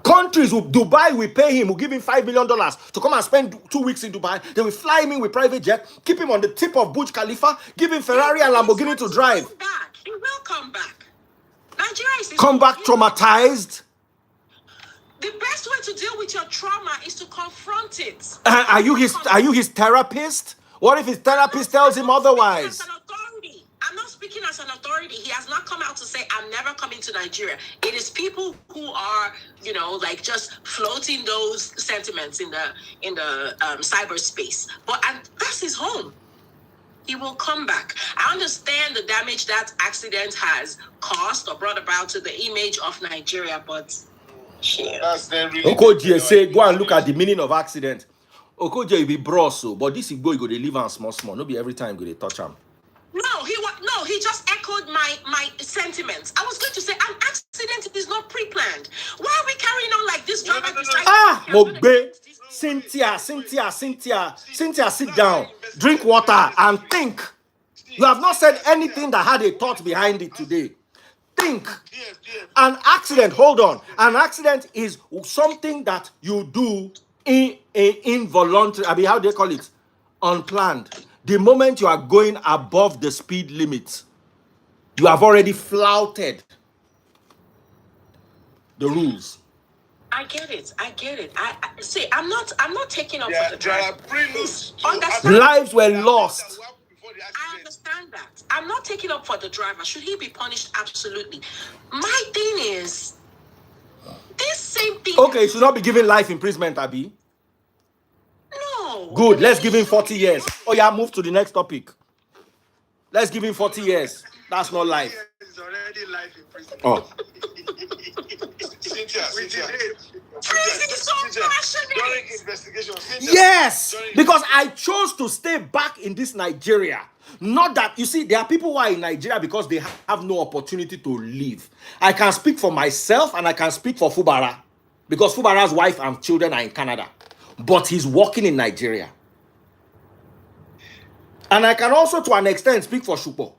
Countries, Dubai will pay him, will give him $5 million to come and spend 2 weeks in Dubai. They will fly him in with private jet, keep him on the tip of Burj Khalifa, give him Ferrari and Lamborghini to drive. He will come back. Nigeria is come back traumatized. The best way to deal with your trauma is to confront it. Are you his therapist? What if his therapist tells him otherwise? I'm not speaking as an authority. He has not come out to say, I'm never coming to Nigeria. It is people who are like just floating those sentiments in the cyberspace. And that's his home. He will come back. I understand the damage that accident has caused or brought about to the image of Nigeria, but That's then really Okoje say, go and look at the meaning of accident. Okoje will be bros, so, but this Igbo, you go, they live on small. No be every time go, they touch him. He just echoed my sentiments. I was going to say an accident is not pre-planned. Why are we carrying on like this drama? Mogbe, Cynthia, sit down, drink water, and think. You have not said anything that had a thought behind it today. Think. An accident, hold on. An accident is something that you do involuntary. I mean, how do they call it? Unplanned. The moment you are going above the speed limit, you have already flouted the rules. I get it. I see. I'm not taking up for the driver. Lives were lost. I understand that. I'm not taking up for the driver. Should he be punished? Absolutely. My thing is, this same thing. Okay, he should not be given life imprisonment, Abi. No. Good. Let's give him 40 years. Oh yeah, move to the next topic. Let's give him 40 years. That's not life. It's already life imprisonment. Oh. Cynthia. During investigation. Yes, because I chose to stay back in this Nigeria. Not that, you see, there are people who are in Nigeria because they have no opportunity to leave. I can speak for myself and I can speak for Fubara. Because Fubara's wife and children are in Canada. But he's working in Nigeria. And I can also, to an extent, speak for Shupo.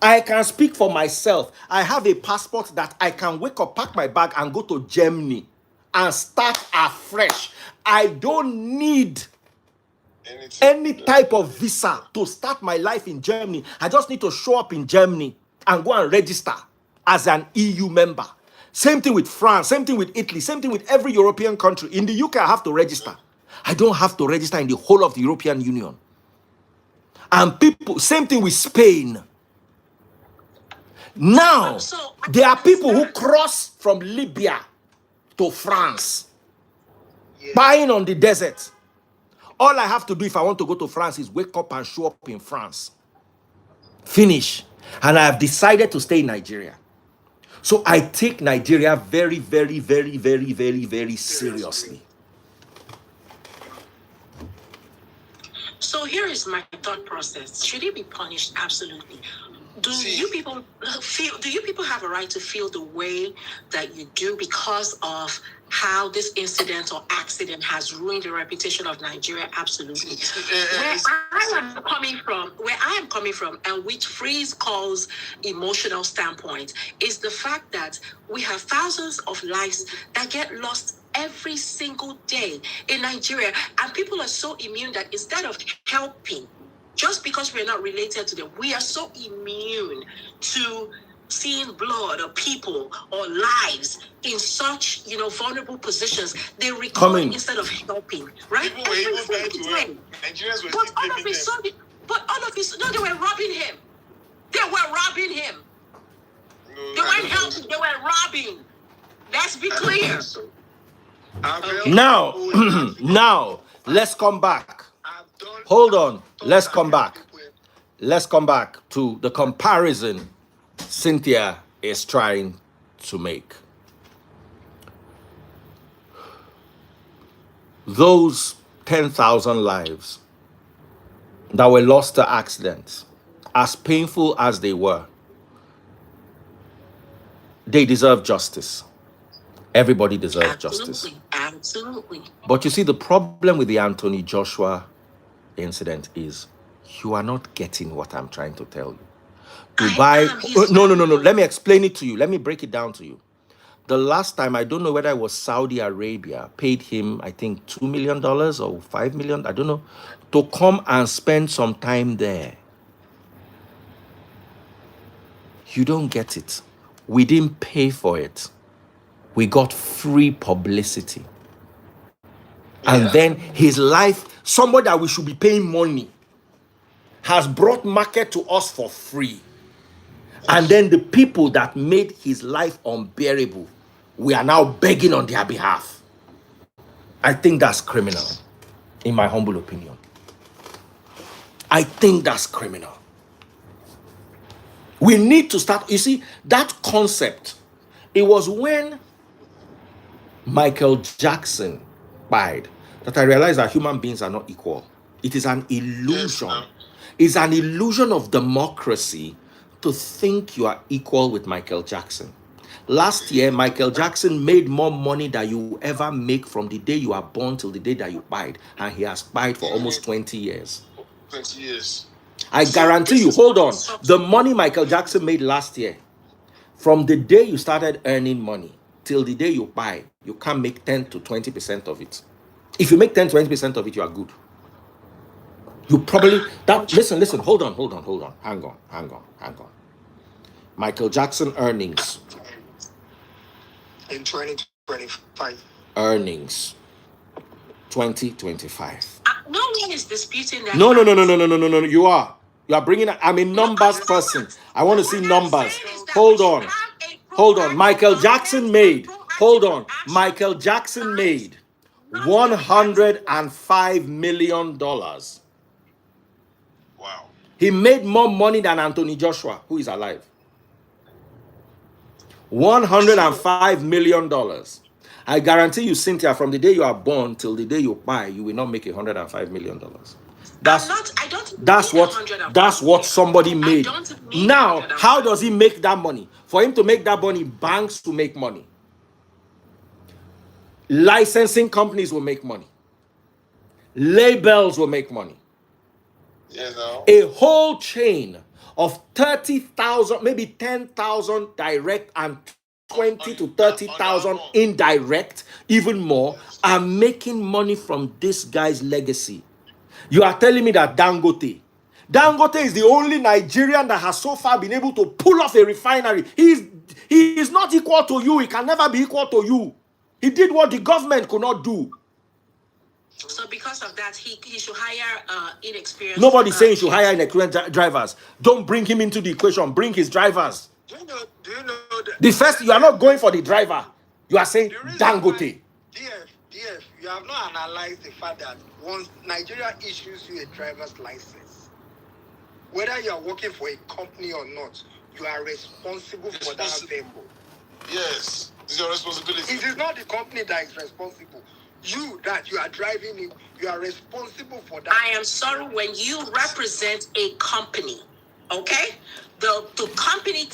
I can speak for myself. I have a passport that I can wake up, pack my bag, and go to Germany and start afresh. I don't need any type of visa to start my life in Germany. I just need to show up in Germany and go and register as an EU member. Same thing with France, same thing with Italy, same thing with every European country. In the UK, I have to register. I don't have to register in the whole of the European Union. And people, same thing with Spain. Now, there are people who cross from Libya to France, buying on the desert. All I have to do if I want to go to France is wake up and show up in France. Finish. And I have decided to stay in Nigeria. So I take Nigeria very, very, very, very, very, very seriously. So here is my thought process. Should he be punished? Absolutely. Do you people have a right to feel the way that you do because of how this incident or accident has ruined the reputation of Nigeria? Absolutely. Where I am coming from, and which Freeze calls emotional standpoint, is the fact that we have thousands of lives that get lost every single day in Nigeria, and people are so immune that instead of helping, just because we're not related to them, we are so immune to seeing blood or people or lives in such, vulnerable positions. They recoil instead of helping, right? Every single day. But all of a sudden, they were robbing him. They weren't helping, they were robbing. Let's be clear. Now, let's come back. Hold on. Let's come back. Let's come back to the comparison Cynthia is trying to make. Those 10,000 lives that were lost to accidents, as painful as they were, they deserve justice. Everybody deserves justice. Absolutely. But you see, the problem with the Anthony Joshua incident is you are not getting what I'm trying to tell you. No. Let me explain it to you. Let me break it down to you. The last time, I don't know whether it was Saudi Arabia, paid him, I think, $2 million or $5 million, I don't know, to come and spend some time there. You don't get it. We didn't pay for it. We got free publicity. And then his life, somebody that we should be paying money, has brought market to us for free. And then the people that made his life unbearable we are now begging on their behalf. I think that's criminal, in my humble opinion. I think that's criminal. We need to start, you see, that concept. It was when Michael Jackson died that I realized that human beings are not equal. It is an illusion. Yes, it's an illusion of democracy to think you are equal with Michael Jackson. Last year, Michael Jackson made more money than you ever make from the day you are born till the day that you died. And he has died for almost 20 years. 20 years. I guarantee you, hold on, the money Michael Jackson made last year, from the day you started earning money till the day you buy, you can't make 10 to 20% of it. If you make 10 to 20% of it, you are good. You probably, listen, hold on, hang on. Michael Jackson earnings. In 2025. Earnings. 2025. No one is disputing that. No. You are bringing. I'm a numbers person. I want to see numbers. Hold on. Michael Jackson made. Michael Jackson made $105 million. Wow. He made more money than Anthony Joshua, who is alive. $105 million. I guarantee you, Cynthia, from the day you are born till the day you buy, you will not make $105 million. That's what somebody made. Now, how does he make that money? For him to make that money, banks will make money. Licensing companies will make money. Labels will make money. Yes, no. A whole chain of 30,000, maybe 10,000 direct and 20 to 30,000 indirect, even more, are making money from this guy's legacy. You are telling me that Dangote is the only Nigerian that has so far been able to pull off a refinery. He is not equal to you. He can never be equal to you. He did what the government could not do. So because of that, he should hire inexperienced. Nobody's saying you should hire inexperienced drivers. Don't bring him into the equation. Bring his drivers. Do you know that The first, you are not going for the driver. You are saying Dangote. DF, you have not analyzed the fact that once Nigeria issues you a driver's license, whether you are working for a company or not, you are responsible for that vehicle. Yes, it's your responsibility. It is not the company that is responsible. You that you are driving it, you are responsible for that. I am sorry, when you represent a company, okay? The company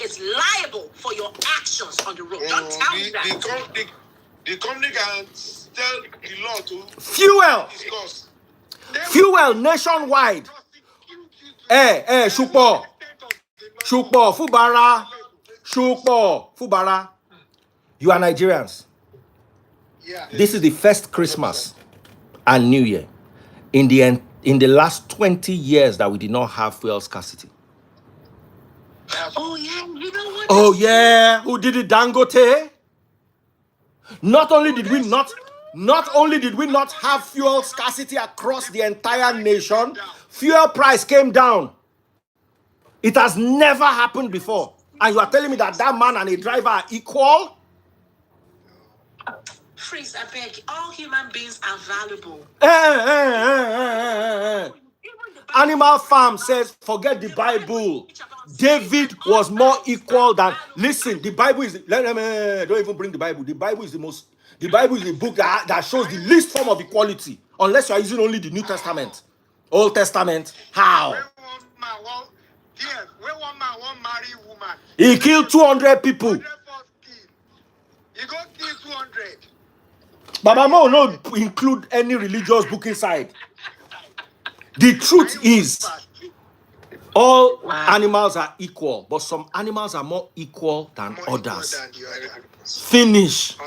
is liable for your actions on the road. Don't tell me that. The company can tell the law to Fuel. discuss. Fuel nationwide. Shukpo, Fubara. You are Nigerians. Yeah. This is the first Christmas and New Year in the last 20 years that we did not have fuel scarcity. Oh yeah, you know what? Oh yeah, who did it? Dangote. Not only did we not have fuel scarcity across the entire nation, fuel price came down. It has never happened before. And you are telling me that man and a driver are equal? Freeze, I beg. All human beings are valuable. Animal Farm says, forget the Bible. David was more equal than. Listen, the Bible is. Don't even bring the Bible. The Bible is the book that shows the least form of equality. Unless you are using only the New Testament. Old Testament. How? Where one man won't marry woman. He killed 200 people. He go kill 200. Baba Mo no include any religious book inside. The truth is, all animals are equal, but some animals are more equal than others. Finish.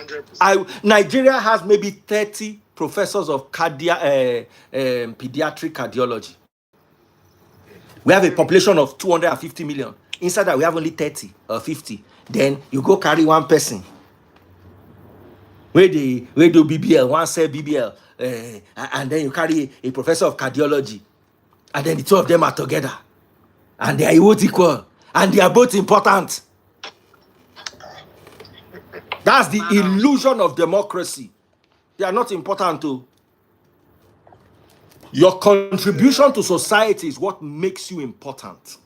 Nigeria has maybe 30 professors of pediatric cardiology. We have a population of 250 million. Inside that, we have only 30 or 50. Then you go carry one person. Where do BBL, one cell BBL, and then you carry a professor of cardiology, and then the two of them are together, and they are both equal, and they are both important. That's the illusion of democracy. They are not important to. Your contribution to society is what makes you important.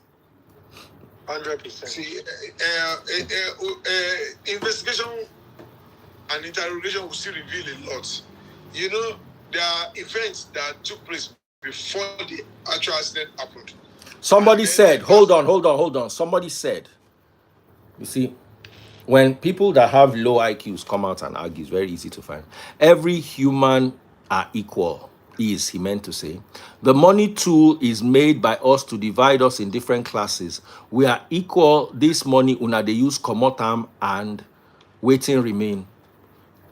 100%. See, investigation and interrogation will still reveal a lot. You know, there are events that took place before the actual accident happened. Somebody said, hold on. Somebody said, you see, when people that have low IQs come out and argue, it's very easy to find. Every human are equal, he meant to say. The money tool is made by us to divide us in different classes. We are equal. This money, una they use comotam and waiting remain.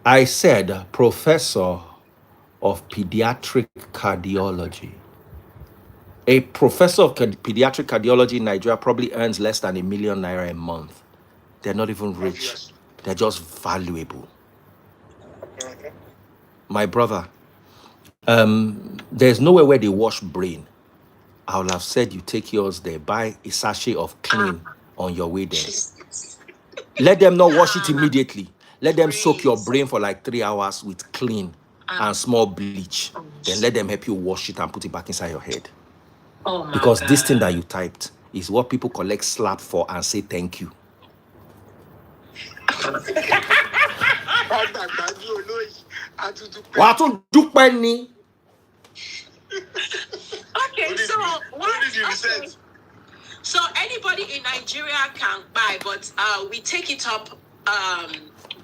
I said, professor of pediatric cardiology. A professor of pediatric cardiology in Nigeria probably earns less than ₦1 million a month. They're not even rich. They're just valuable. My brother, there's nowhere where they wash brain. I would have said you take yours there, buy a sachet of clean on your way there. Let them not wash it immediately. Let them soak your brain for like 3 hours with clean and small bleach. Then let them help you wash it and put it back inside your head. Oh my Because God. this thing that you typed is what people collect slap for and say thank you. Okay, so what? So anybody in Nigeria can buy, but we take it up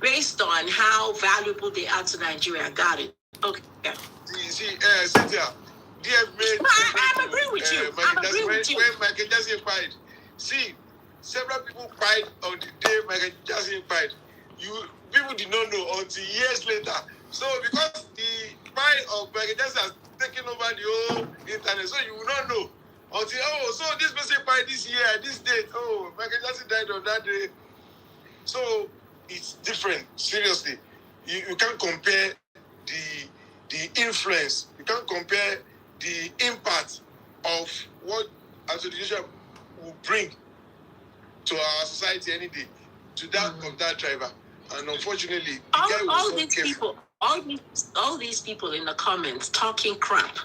based on how valuable they are to Nigeria. Got it. Okay. See, Cynthia, I'm agreeing with you. I'm agreeing with you. When Michael Jackson died, see, several people cried on the day Michael Jackson died. People did not know until years later. So because the pride of Michael Jackson has taken over the whole internet, so you will not know until so this person died this year, this date. Oh, Michael Jackson died on that day. So it's different. Seriously, you can't compare the influence. You can't compare the impact of what association will bring to our society any day to that of that driver. And unfortunately, all these people in the comments talking crap.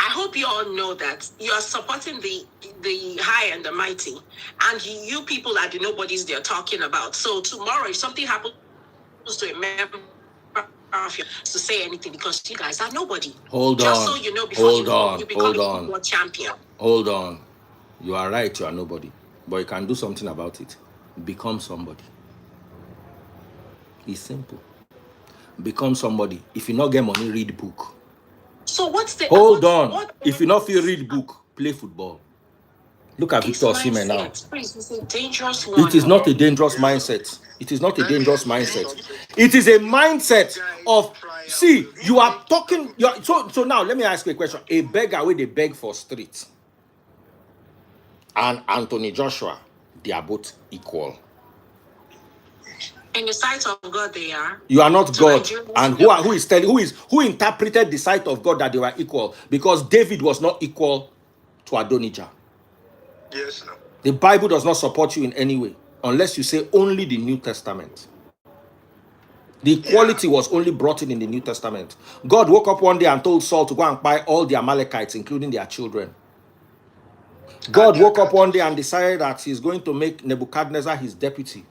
I hope you all know that you are supporting the high and the mighty, and you people are the nobodies they're talking about. So tomorrow, if something happens to a member of you to say anything, because you guys are nobody. Just so you know, before you become a world champion. Hold on. You are right, you are nobody. But you can do something about it. Become somebody. It's simple. Become somebody. If you not get money, read book. So what's the hold on? If you not feel read book, play football. Look at Victor Osimhen now. It's a dangerous one. It is not a dangerous mindset. It is not a dangerous mindset. It is a mindset of, see, you are talking. So now let me ask you a question. A beggar where they beg for street and Anthony Joshua, they are both equal. In the sight of God, they are. You are not God. And who interpreted the sight of God that they were equal? Because David was not equal to Adonijah. Yes, sir. The Bible does not support you in any way, unless you say only the New Testament. The equality was only brought in the New Testament. God woke up one day and told Saul to go and buy all the Amalekites, including their children. God woke up one day and decided that he's going to make Nebuchadnezzar his deputy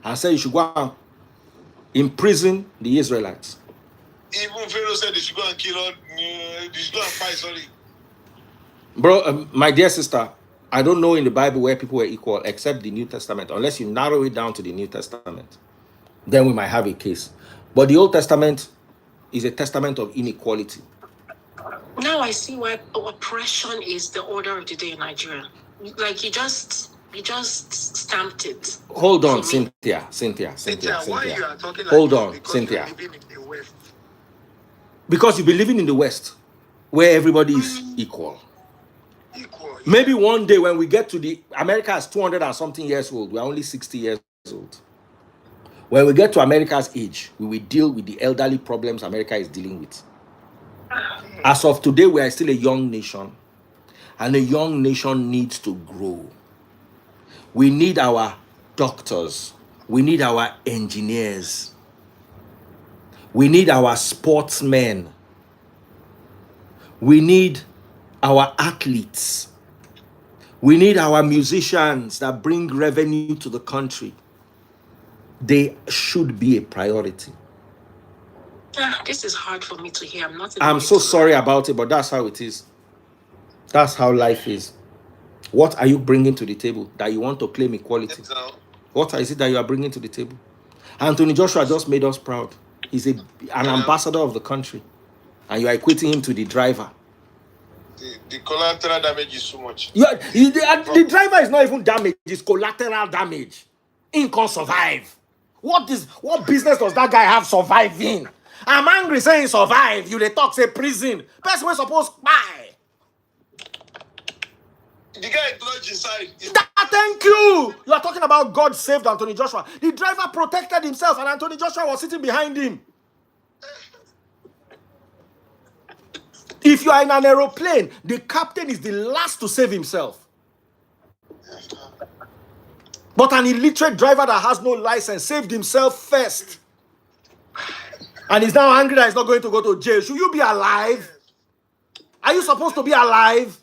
and said you should go and imprison the Israelites. Even Pharaoh said they should go and kill all, they should go and fight, sorry. Bro, my dear sister, I don't know in the Bible where people were equal except the New Testament, unless you narrow it down to the New Testament. Then we might have a case. But the Old Testament is a testament of inequality. Now I see why oppression is the order of the day in Nigeria. Like you just stamped it. Hold on, Cynthia. Why you are talking like Hold this? on, Because Cynthia. you're living in the West. Because you be living in the West, where everybody is equal. Equal. Maybe one day when we get to America is 200 and something years old. We are only 60 years old. When we get to America's age, we will deal with the elderly problems America is dealing with. As of today, we are still a young nation. And a young nation needs to grow. We need our doctors. We need our engineers. We need our sportsmen. We need our athletes. We need our musicians that bring revenue to the country. They should be a priority. This is hard for me to hear. I'm so sorry about it, but that's how it is. That's how life is. What are you bringing to the table that you want to claim equality? What is it that you are bringing to the table? Anthony Joshua just made us proud. He's an ambassador of the country, and you are equating him to the driver. The collateral damage is so much. The driver is not even damage, it's collateral damage. He can't survive. What business does that guy have surviving? I'm angry saying survive. You they talk say prison. Person was supposed to buy. The guy lodged inside. Thank you. You are talking about God saved Anthony Joshua. The driver protected himself, and Anthony Joshua was sitting behind him. If you are in an aeroplane, the captain is the last to save himself. But an illiterate driver that has no license saved himself first. And he's now angry that he's not going to go to jail. Should you be alive? Are you supposed to be alive?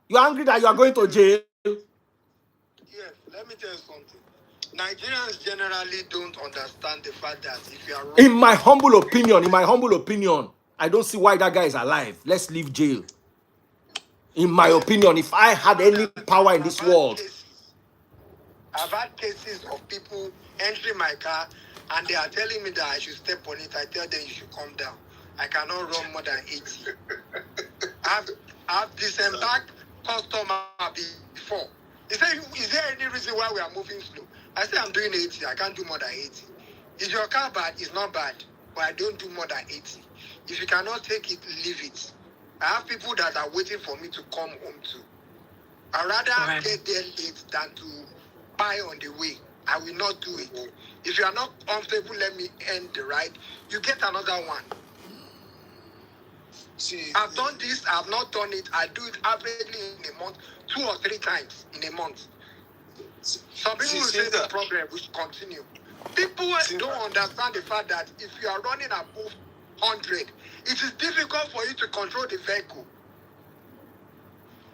You're angry that you are going to jail? Yes, let me tell you something. Nigerians generally don't understand the fact that if you are wrong, In my humble opinion, I don't see why that guy is alive. Let's leave jail. In my opinion, if I had any power in this world. I've had cases of people entering my car and they are telling me that I should step on it. I tell them you should come down. I cannot run more than 80. I've disembarked customer before. He said, is there any reason why we are moving slow? I said, I'm doing 80. I can't do more than 80. Is your car bad? It's not bad. But I don't do more than 80. If you cannot take it, leave it. I have people that are waiting for me to come home to. I'd rather get there late than to buy on the way. I will not do it. If you are not comfortable, let me end the ride. You get another one. See, I've done this, I've not done it. I do it averagely in a month, 2 or 3 times in a month. Some people will say the problem will continue. People don't understand the fact that if you are running above 100, it is difficult for you to control the vehicle.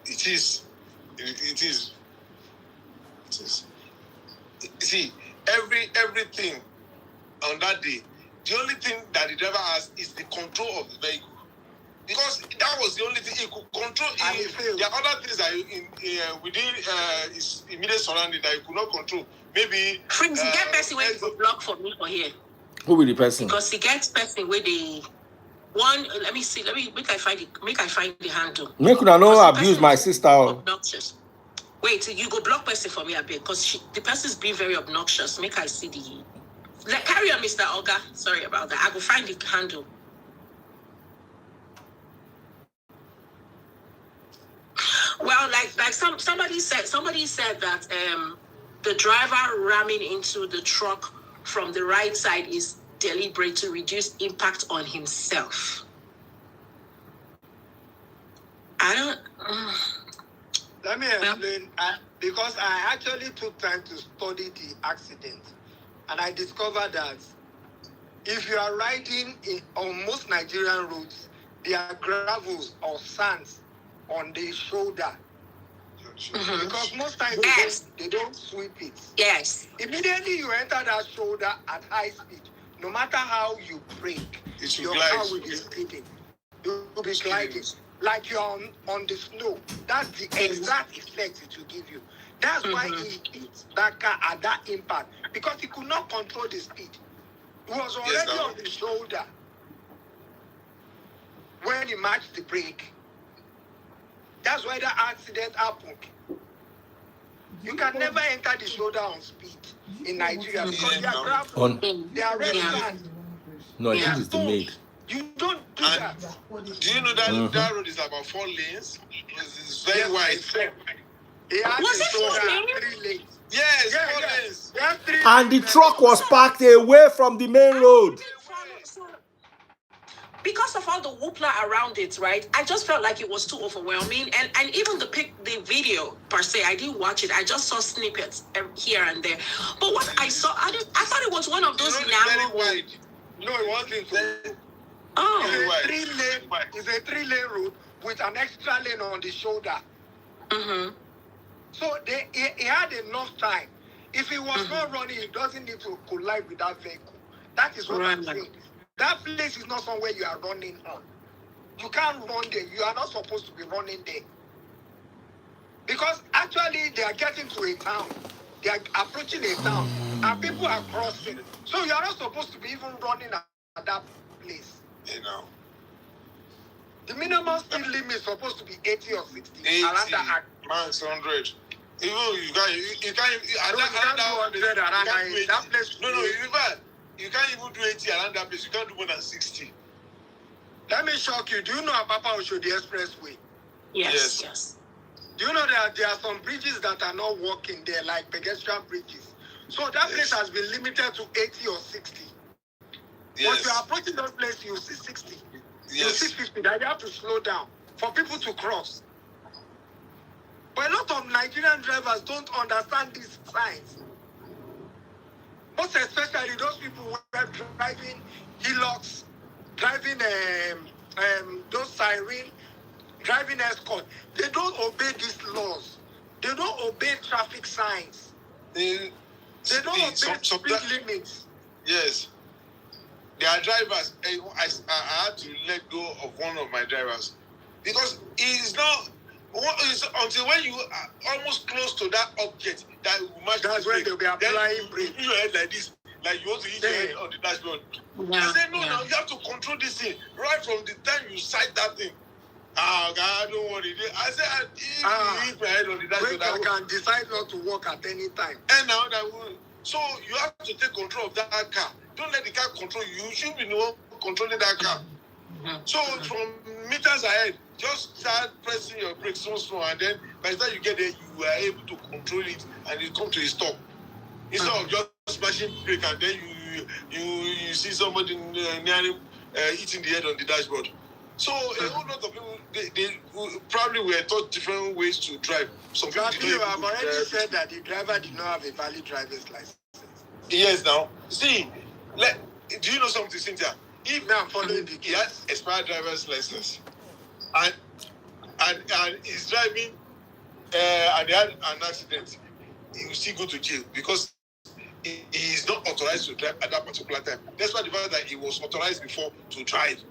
It is. It is. See, everything on that day, the only thing that the driver has is the control of the vehicle. Because that was the only thing he could control. There are other things that within his immediate surrounding that he could not control. Maybe Prince, get person where you block for me for here. Who will the person? Because he gets person where they one. Let me see. Make I find the handle. Make una no abuse my sister. Obnoxious. Wait, you go block person for me a bit because the person's being very obnoxious. Make I see the. Carry on, Mr. Olga. Sorry about that. I will find the handle. Well, like somebody said that the driver ramming into the truck from the right side is deliberate to reduce impact on himself. I don't. Let me explain. Because I actually took time to study the accident, and I discovered that if you are riding on most Nigerian roads, there are gravels or sands on the shoulder. Mm-hmm. Because most times they don't sweep it. Yes. Immediately you enter that shoulder at high speed, no matter how you brake, your car will be skidding. You will be gliding. Like you're on the snow. That's the exact effect it will give you. That's why he hit that car at that impact. Because he could not control the speed. He was already on the shoulder when he matched the brake. That's why the accident happened. You can never enter the shoulder on speed in Nigeria because they are gravel. They are red sand. No, I think it's the maid. You don't do that. Do you know that that road is about 4 lanes? It's very wide. Was it 3 lanes? Yes, 4 lanes. And the truck was parked away from the main road. Because of all the whoopla around it, right? I just felt like it was too overwhelming. And even the video per se, I didn't watch it. I just saw snippets here and there. But what I saw, I thought it was one of those narrow. No, it wasn't. Oh. It's a three-lane road with an extra lane on the shoulder. Mm-hmm. So he had enough time. If he was not running, he doesn't need to collide with that vehicle. That is what I'm saying. That place is not somewhere you are running on. You can't run there. You are not supposed to be running there. Because actually they are getting to a town. They are approaching a town and people are crossing. So you are not supposed to be even running at that place. You know. The minimum speed limit is supposed to be 80 or 60. 80, Around that. max 100. Even you can't do 100 around that place. No, you can't even do 80 around that place. You can't do more than 60. Let me shock you. Do you know Apapa Oshodi Expressway? Yes. Do you know that there are some bridges that are not working there, like pedestrian bridges? So that place has been limited to 80 or 60. Yes. Once you are approaching that place, you see 60. Yes. You see 50. That you have to slow down for people to cross. But a lot of Nigerian drivers don't understand these signs. Most especially those people who are driving Hilux, driving those siren, driving escort. They don't obey these laws. They don't obey traffic signs. They don't obey speed limits. Yes. There are drivers. I had to let go of one of my drivers because he's not. Until when you are almost close to that object that will match. That's when they'll be applying brake. You head like this, like you want to hit your head on the dashboard. Yeah. I said, no, you have to control this thing right from the time you sight that thing. Oh, God, don't worry. I said, if you hit my head on the dashboard, I can decide not to walk at any time. And now that will. So you have to take control of that car. Don't let the car control you. You should be the one controlling that car. So from meters ahead, just start pressing your brakes so slow, and then by the time you get there, you are able to control it, and it comes to a stop. Instead of just smashing brake, and then you see somebody near him hitting the head on the dashboard. So a whole lot of people they probably were taught different ways to drive. Some people you have already said that the driver did not have a valid driver's license. Yes, now see, do you know something, Cynthia? If now I'm following the he has expired driver's license, and he's driving, and he had an accident, he will still go to jail because he is not authorized to drive at that particular time. That's why the fact that he was authorized before to drive.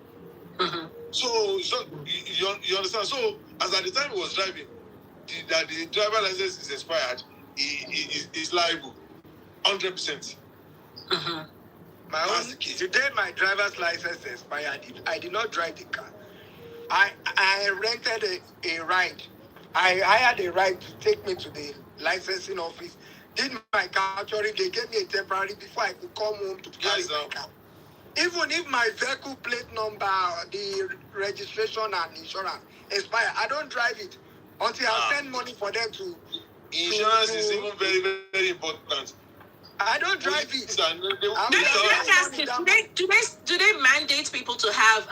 So you understand? So as at the time he was driving, that the driver license is expired, he is liable, 100%. The day my driver's license expired, I did not drive the car. I rented a ride. I hired a ride to take me to the licensing office. Did my car actually, they gave me a temporary before I could come home to carry my car. Even if my vehicle plate number, the registration and insurance expire, I don't drive it until I send money for them to. Insurance is even very, very important. I don't drive it. Do they mandate people to have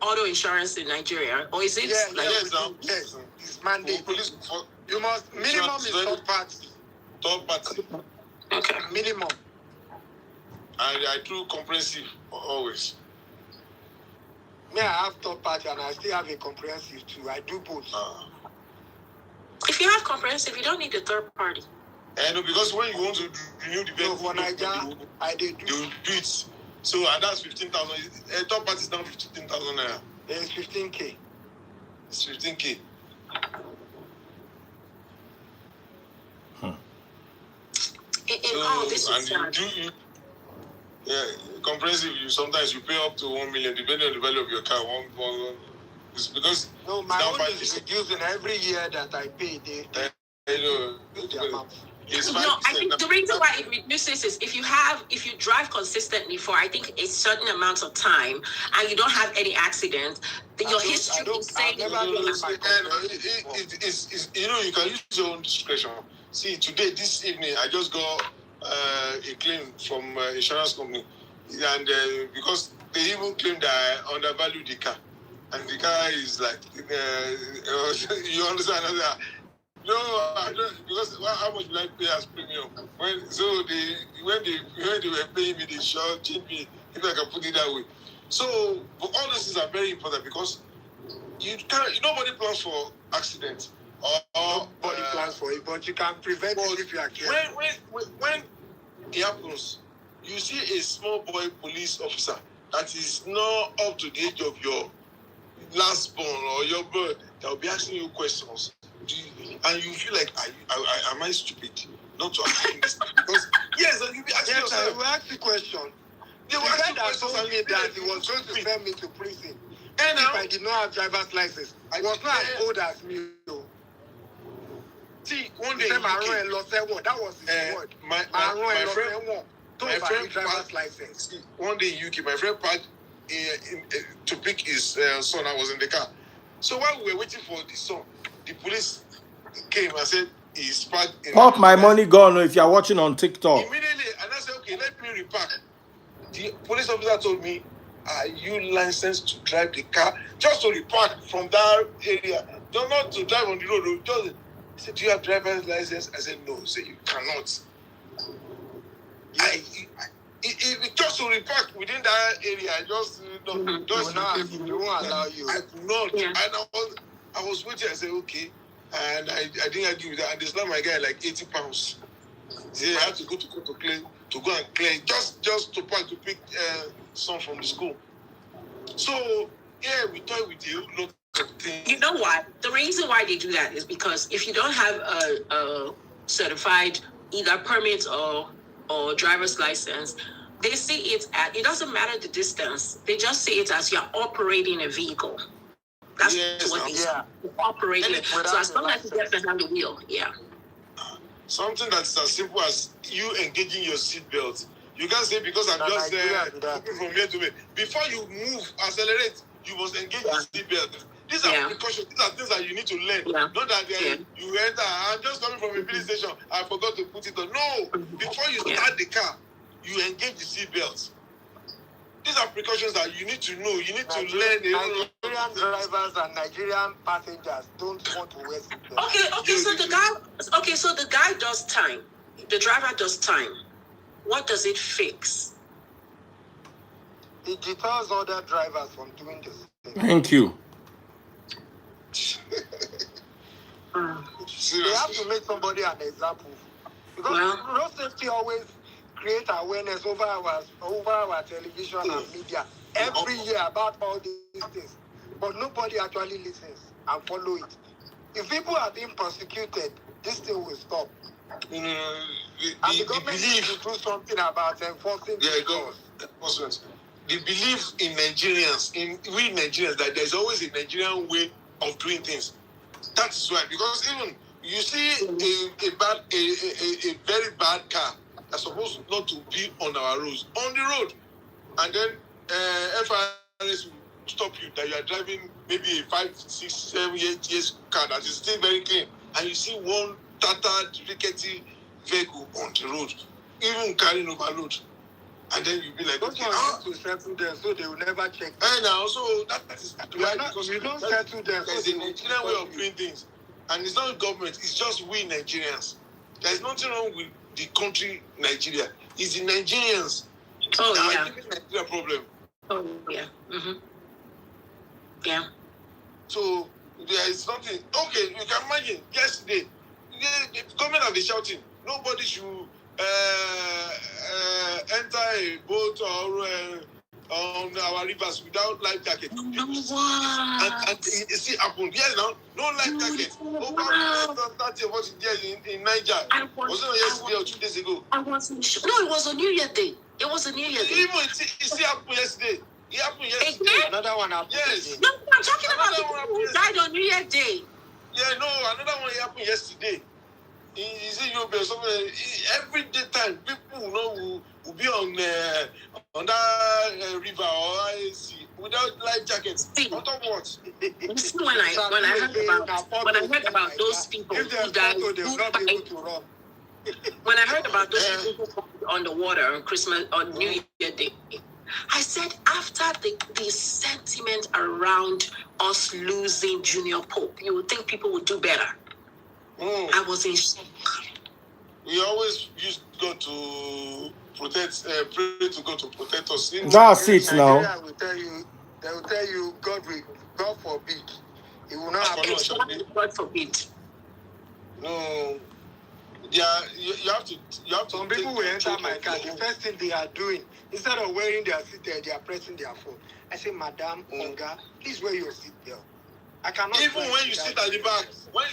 auto insurance in Nigeria, or is it? Yes, it's mandated. You must minimum is third party. Third party. Okay. Minimum. I do comprehensive always. Me, I have third party and I still have a comprehensive too. I do both. If you have comprehensive, you don't need a third party. I know, because when you want to renew the vehicle, for Nigeria, I did do it. So and that's 15,000. Third party is now 15,000 naira. It's 15K. It's 15K. This is sad. Comprehensive. Sometimes you pay up to 1 million depending on the value of your car. It's because no, my own is reducing every year that I pay. I think the reason why it reduces is if you drive consistently for I think a certain amount of time and you don't have any accidents, then your history will say you can use your own discretion. See, this evening I just got a claim from insurance company, and because they even claimed that I undervalued the car, and the car is like you understand that. No, I don't, because how much will I pay as premium? When they were paying me, they short changed me if I can put it that way. So, but all these things are very important because nobody plans for accidents. Nobody plans for it, but you can prevent it if you are careful. When it happens, you see a small boy police officer that is not up to the age of your last born or your birth, that will be asking you questions. And you feel like, am I stupid not to ask him this? Because, yes, you'll be asking yourself. I will ask the question. They will ask you that questions told me that he was going to send me to prison. And if I did not have driver's license, I was not as old as me. See, one day that was his word. My friend driver's license. One day in UK, my friend parked to pick his son. I was in the car. So while we were waiting for the son, the police came and said he's parked. Pop my money gone if you're watching on TikTok. Immediately, and I said, okay, let me repark. The police officer told me, are you licensed to drive the car? Just to repark from that area. Not to drive on the road. Just, he said, do you have driver's license? I said, no. He said, you cannot. Just to repark within that area, they won't allow you. I could not. Yeah. And I was waiting. I said, okay. And I didn't agree with that. And they slapped my guy like 80 pounds. They had to go to go and clear just to park to pick son from the school. So yeah, we thought we did a lot of things. You know what? The reason why they do that is because if you don't have a certified either permit or driver's license, they see it it doesn't matter the distance. They just see it as you're operating a vehicle. That's what they say. Operating it. So as long as you get behind the wheel, something that's as simple as you engaging your seatbelt. You can't say because I'm just moving from here to here. Before you move, accelerate, you must engage your seatbelt. These are precautions. These are things that you need to learn. Yeah. Not that you enter. I'm just coming from a filling station. I forgot to put it on. No. Before you start the car, you engage the seatbelt. These are precautions that you need to know. You need to learn. Nigerian drivers and Nigerian passengers don't want to wear seatbelts. So the guy does time. The driver does time. What does it fix? It deters other drivers from doing this. Thank you. They have to make somebody an example. Because road safety always create awareness over our television and media every year about all these things. But nobody actually listens and follow it. If people are being prosecuted, this thing will stop. The government needs to do something about enforcing enforcement. The belief in Nigerians, we Nigerians, that there's always a Nigerian way of doing things. That is why, because even you see a very bad car that's supposed not to be on our roads, on the road, and then FIRS will stop you that you are driving maybe a 5, 6, 7, 8 years car that is still very clean, and you see one tattered, rickety vehicle on the road, even carrying overload, and then you be like, okay, to settle them so they will never check. And now, so that is why, because we don't settle them. There's a Nigerian way of doing things, and it's not government; it's just we Nigerians. There's nothing wrong with the country Nigeria. It's the Nigerians that are giving Nigeria problem. Oh yeah. Yeah. So there is nothing. Okay, you can imagine yesterday, the government have been shouting, nobody should enter a boat or on our rivers without life jacket. And it still happened. Yes, now no life jacket. What in Niger? Was it yesterday or 2 days ago? I wasn't sure. No, it was a New Year day. It was a New Year day. Even it still happened yesterday. It happened yesterday. Again? Another one happened. Yes. No, I'm talking about the people who died on New Year Day. Yeah, no, another one happened yesterday. Is it your somewhere? Every day time, people will be on that river or sea without life jackets. On top of what? You see, when I heard about those people who died, when I heard about those people who died on the water on Christmas on New Year Day, I said after the sentiment around us losing Junior Pope, you would think people would do better. I was in shock. We always used God to protect, pray to God to protect us. That's it now. Nigeria will tell you, they will tell you, God forbid, it will not happen. God forbid. No, yeah, you have to. Some people will enter my car. The first thing they are doing, instead of wearing their seatbelt, they are pressing their phone. I say, Madam, Oga, please wear your seatbelt. I cannot. Even when you sit at the back, that's why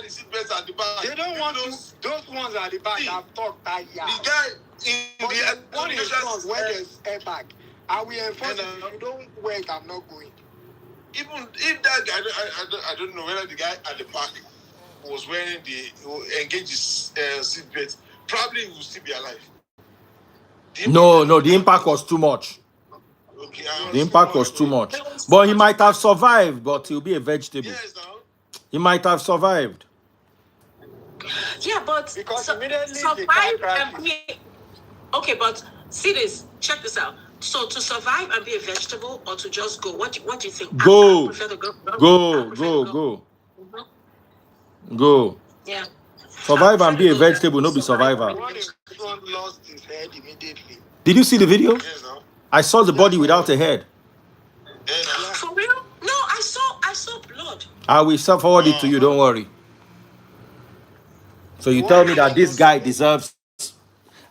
the seatbelts at the back. They don't want to. Those ones at the back have talked that The guy in the one is front where there's airbag. I will enforce it. If you don't wear it, I'm not going. Even if that guy, I don't know whether the guy at the back was wearing engaged his seatbelt, probably he will still be alive. No, the impact was too much. Okay, the impact was too much. But he might have survived, but he'll be a vegetable. Yes, no. He might have survived. Yeah, but because immediately survive and be okay. But see this. Check this out. So to survive and be a vegetable, or to just go, what do you think? Go. I prefer to go. Go. Go. Yeah. Survive and be a vegetable, not be survivor. Lost his head immediately. Did you see the video? Yes, no. I saw the body without a head. For real? No, I saw blood. I will forward it to you, don't worry. So you tell me that this guy deserves.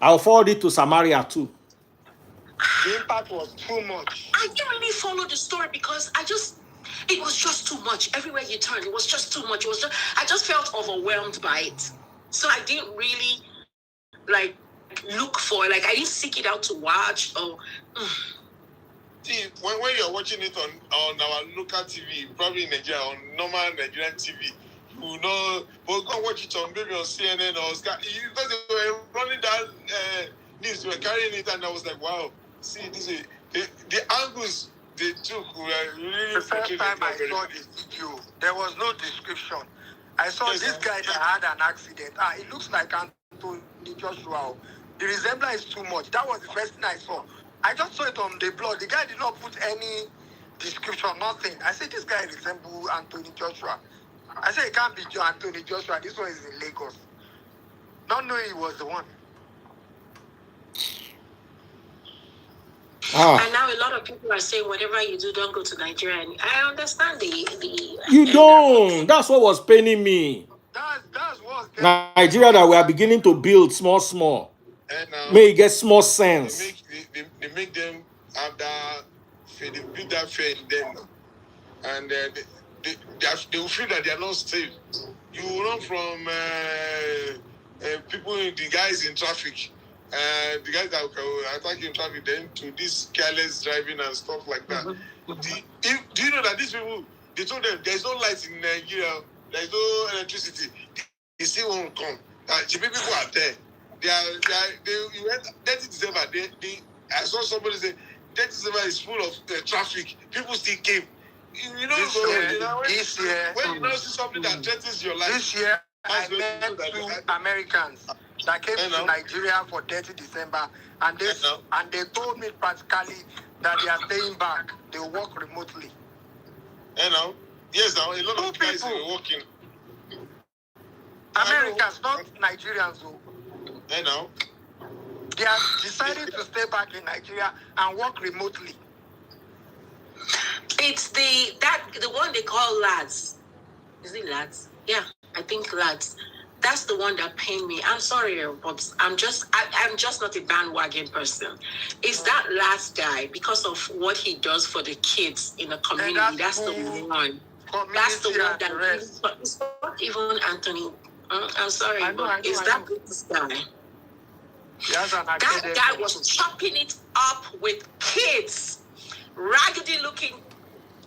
I'll forward it to Samaria too. The impact was too much. I didn't really follow the story because it was just too much. Everywhere you turned, it was just too much. I just felt overwhelmed by it. So I didn't really look for it. I didn't seek it out to watch or. See, when you're watching it on our local TV, probably in Nigeria, on normal Nigerian TV, you will know. But go watch it on maybe on CNN or Sky. Because they were running that news, they were carrying it, and I was like, wow. See, the angles they took were really. The first time I saw this video, there was no description. I saw this guy that had an accident. It looks like Anthony Joshua. The resemblance is too much. That was the first thing I saw. I just saw it on the blood. The guy did not put any description, nothing. I said, this guy resembles Anthony Joshua. I said, it can't be Anthony Joshua. This one is in Lagos. Not knowing he was the one. And now a lot of people are saying, whatever you do, don't go to Nigeria. And I understand the You don't. That's what was paining me. That's what Nigeria that we are beginning to build small. And may it get small sense. They make them have that fear. They build that fear in them, and they will feel that they are not safe. You will run from people, the guys in traffic, the guys that will attack you in traffic, then to this careless driving and stuff like that. Do you know that these people? They told them there is no light in Nigeria, there is no electricity. They still won't come. The people are there. You went 30 December. I saw somebody say 30 December is full of traffic. People still came. You know, this year, when you now see something that threatens your life. This year, I met two Americans that came to Nigeria for 30 December, and they told me practically that they are staying back. They work remotely. Yes, now a lot of guys are working. Americans, not Nigerians. They are decided to stay back in Nigeria and work remotely. It's the one they call lads. Is it lads? Yeah, I think lads. That's the one that pained me. I'm sorry, but I'm just not a bandwagon person. It's that last guy because of what he does for the kids in the community. That's the one. That's the one that it's not even Anthony. I'm sorry, but it's that guy. That guy was chopping it up with kids, raggedy looking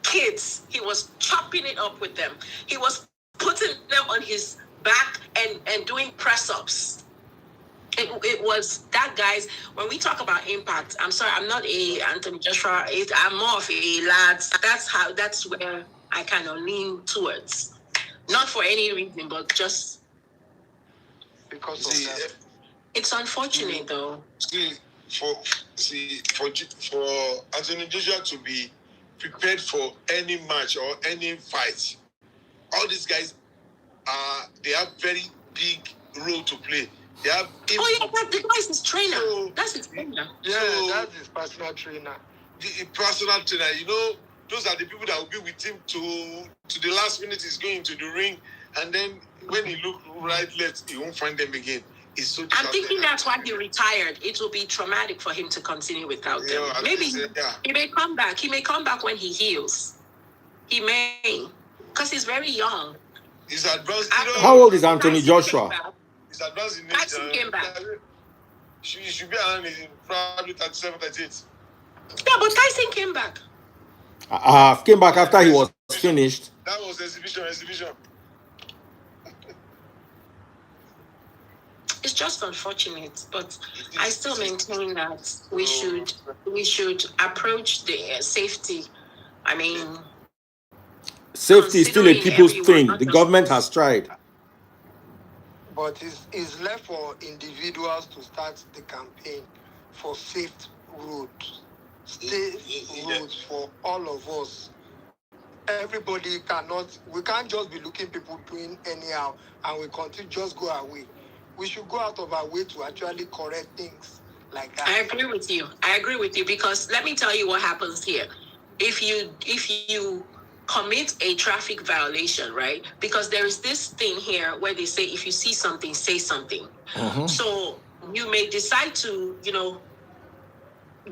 kids. He was chopping it up with them. He was putting them on his back and doing press-ups. It was that guy's. When we talk about impact, I'm sorry, I'm not a Anthony Joshua. I'm more of a lads. That's where I kind of lean towards. Not for any reason, but just because of that. It's unfortunate, though. For Anthony Joshua to be prepared for any match or any fight, all these guys they have very big role to play Yeah. Oh yeah, the guy's his trainer. So, that's his trainer. Yeah, So- that's his personal trainer. The personal trainer, you know, those are the people that will be with him to the last minute. He's going to the ring, and then when he look right, left, he won't find them again. It's so I'm thinking that's why he retired. It will be traumatic for him to continue without them. at Maybe least, he may come back. He may come back when he heals. He may, because he's very young. He's advanced. How old is Anthony Tyson Joshua? came back. He's advanced in Tyson age. came back. He should be around probably 37, 38. Yeah, but Tyson came back. Came back after he was finished. That was exhibition. It's just unfortunate, but I still maintain that we should approach the safety. I mean, Safety is still a considering people's everyone, thing. not The just government us. has tried. But it's left for individuals to start the campaign for safe roads, safe roads for all of us. Everybody we can't just be looking people doing anyhow and we continue just go away. We should go out of our way to actually correct things like that. I agree with you because let me tell you what happens here. If you commit a traffic violation, right? Because there is this thing here where they say if you see something, say something. So you may decide to,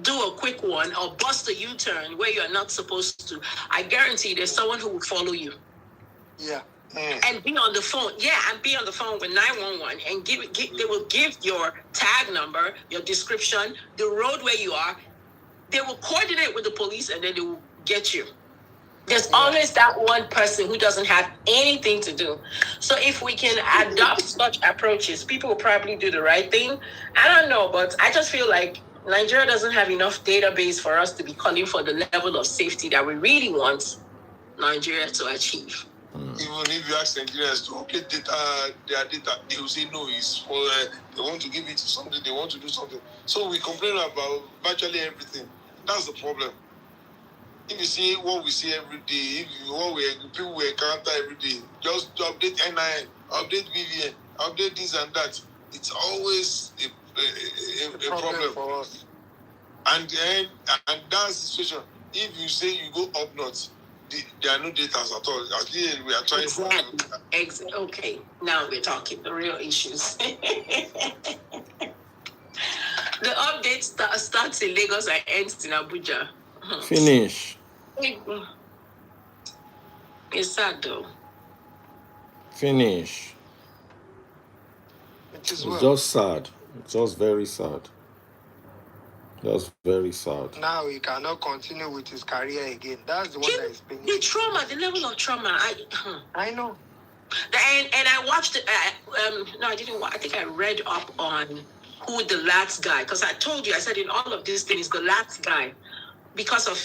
do a quick one or bust a U-turn where you're not supposed to. I guarantee there's someone who will follow you. Yeah. And be on the phone. Yeah, and be on the phone with 911 and they will give your tag number, your description, the road where you are. They will coordinate with the police and then they will get you. There's always that one person who doesn't have anything to do. So if we can adopt such approaches, people will probably do the right thing. I don't know, but I just feel like Nigeria doesn't have enough database for us to be calling for the level of safety that we really want Nigeria to achieve. Even if you ask Nigerians to update their data, they will say no, it's for they want to give it to something, they want to do something. So we complain about virtually everything. That's the problem. If you see what we see every day, people we encounter every day, just to update NIN, update BVN, update this and that, it's always a problem for us. And that's the situation. If you say you go up north, there are no data at all. At least we are trying Exactly. Okay, now we're talking the real issues. The update starts in Lagos and ends in Abuja. Finish. It's sad though. Finish. It's just sad. It's just very sad. That's very sad. Now he cannot continue with his career again. That's the one that is painful. The trauma, the level of trauma. I know. And I watched it. No, I didn't watch. I think I read up on who the last guy, because I told you, I said in all of these things, the last guy, because of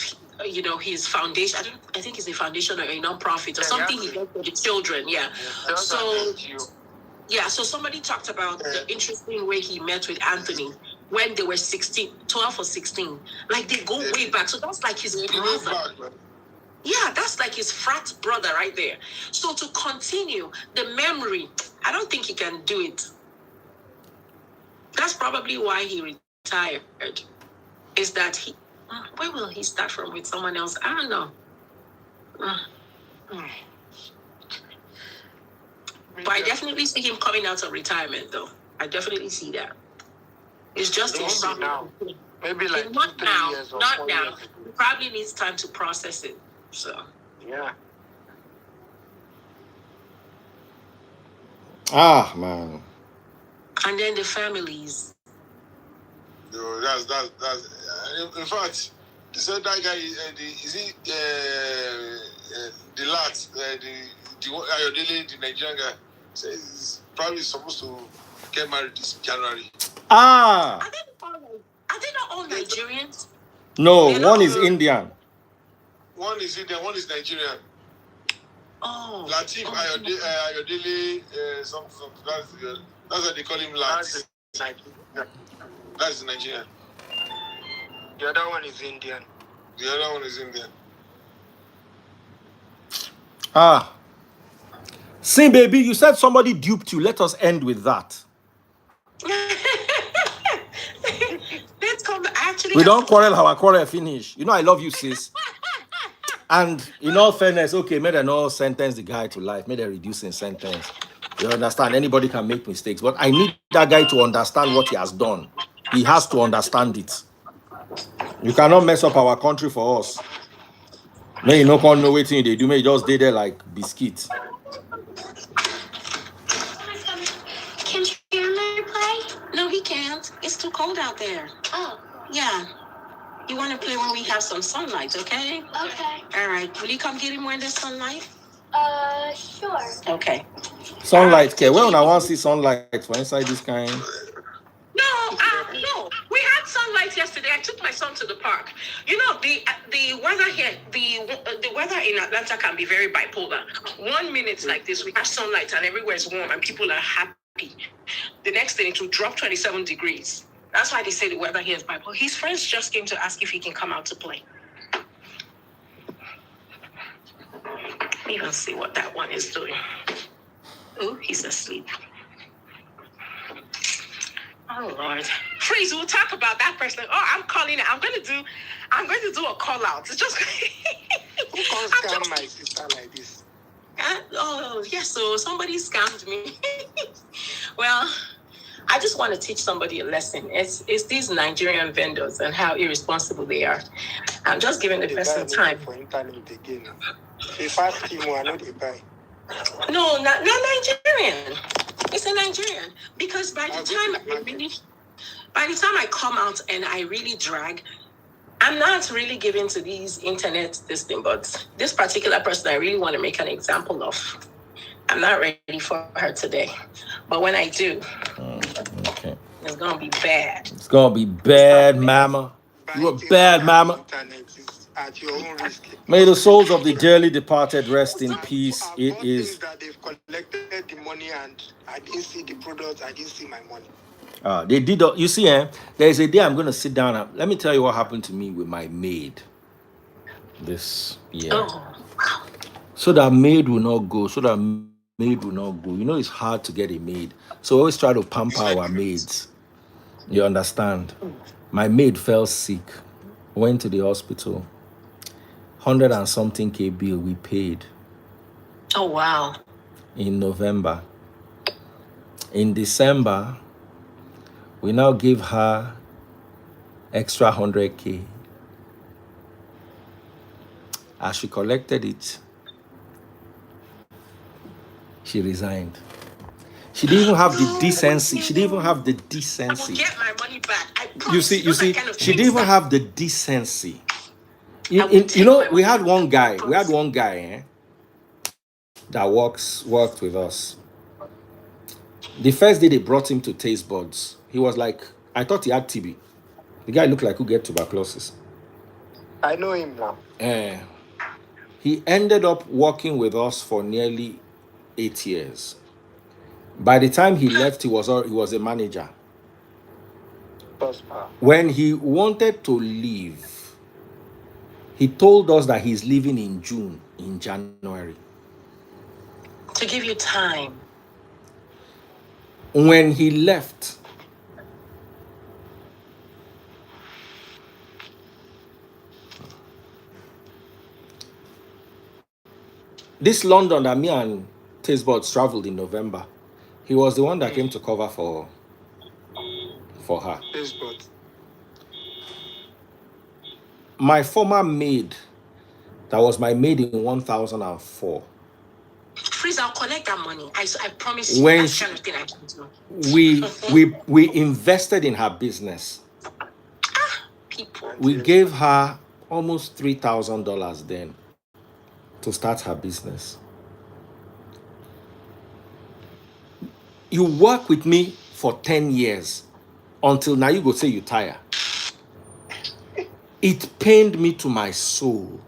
his foundation. I think it's a foundation or a non-profit or something he does for the children. Yeah. So somebody talked about the interesting way he met with Anthony when they were 12 or 16. Like they go way back. So that's like his brother. Yeah, that's like his frat brother right there. So to continue the memory, I don't think he can do it. That's probably why he retired. Is that where will he start from with someone else? I don't know. But I definitely see him coming out of retirement, though. I definitely see that. It's just now. Maybe like not 2-3 now. years or Not 4 now. years. He probably needs time to process it. So yeah. Man. And then the families. That's in fact, they said that guy the last the Ayodele, the Nigerian guy, says he's probably supposed to get married this January. Are they not all Nigerians? No, one is Indian. One is Indian, one is Nigerian. Oh. Latif Ayodele, something. That's why they call him Lat. That's Nigerian. The other one is Indian. See, baby, you said somebody duped you. Let us end with that. We don't quarrel, our quarrel finish. You know, I love you, sis. And in all fairness, okay, may they not sentence the guy to life, may they reduce in sentence. You understand? Anybody can make mistakes, but I need that guy to understand what he has done. He has to understand it. You cannot mess up our country for us. May you no can know what they do. May you just stay there like biscuits. Can Chandler play? No, he can't. It's too cold out there. Oh. Yeah. You want to play when we have some sunlight, okay? Okay. All right. Will you come get him when there's sunlight? Sure. Okay. Sunlight, okay. Well, I want to see sunlight for inside this kind. No. We had sunlight yesterday. I took my son to the park. You know, the weather here, the weather in Atlanta can be very bipolar. 1 minute like this, we have sunlight and everywhere is warm and people are happy. The next day it will drop 27 degrees. That's why they say the weather here is bipolar. His friends just came to ask if he can come out to play. Let me even see what that one is doing. Oh, he's asleep. Oh Lord, Freeze! We'll talk about that person. Oh, I'm calling it. I'm going to do a call out. It's just. Who can scam my sister like this? Oh yes, so somebody scammed me. Well, I just want to teach somebody a lesson. It's these Nigerian vendors and how irresponsible they are. I'm just giving the person time. For internet again. If I ask him, I know they buy. No, not Nigerian. It's a Nigerian because by the time I come out and I really drag, I'm not really given to these internet thing, but this particular person I really want to make an example of. I'm not ready for her today, but when I do, okay, it's gonna be bad. It's gonna be bad, mama. You a bad mama. At your own risk. May the souls of the dearly departed rest in peace. It is that they've collected the money and I didn't see the product. I didn't see my money. They did. You see, there is a day I'm going to sit down. Let me tell you what happened to me with my maid this year. Oh, wow. So that maid will not go. You know, it's hard to get a maid. So I always try to pamper our maids. You understand? My maid fell sick. Went to the hospital. 100 and something K bill we paid. Oh, wow. In November. In December, we now give her extra 100K. As she collected it, she resigned. She didn't even have the decency. I will get my money back. I promise. You see, Kind of she didn't even have the decency. You know, we had one guy that worked with us. The first day they brought him to taste buds, he was like, I thought he had TB. The guy looked like who get tuberculosis. I know him now. He ended up working with us for nearly 8 years. By the time he left, he was a manager. When he wanted to leave, he told us that he's leaving in January. To give you time. When he left, this London that me and Tastebuds traveled in November, he was the one that came to cover for her. Tastebuds. My former maid, that was my maid in 1004. Please, I'll collect that money. I promise you. When that's kind of thing I can do. we invested in her business. People. We gave her almost $3,000 then to start her business. You work with me for 10 years until now you go say you tire. It pained me to my soul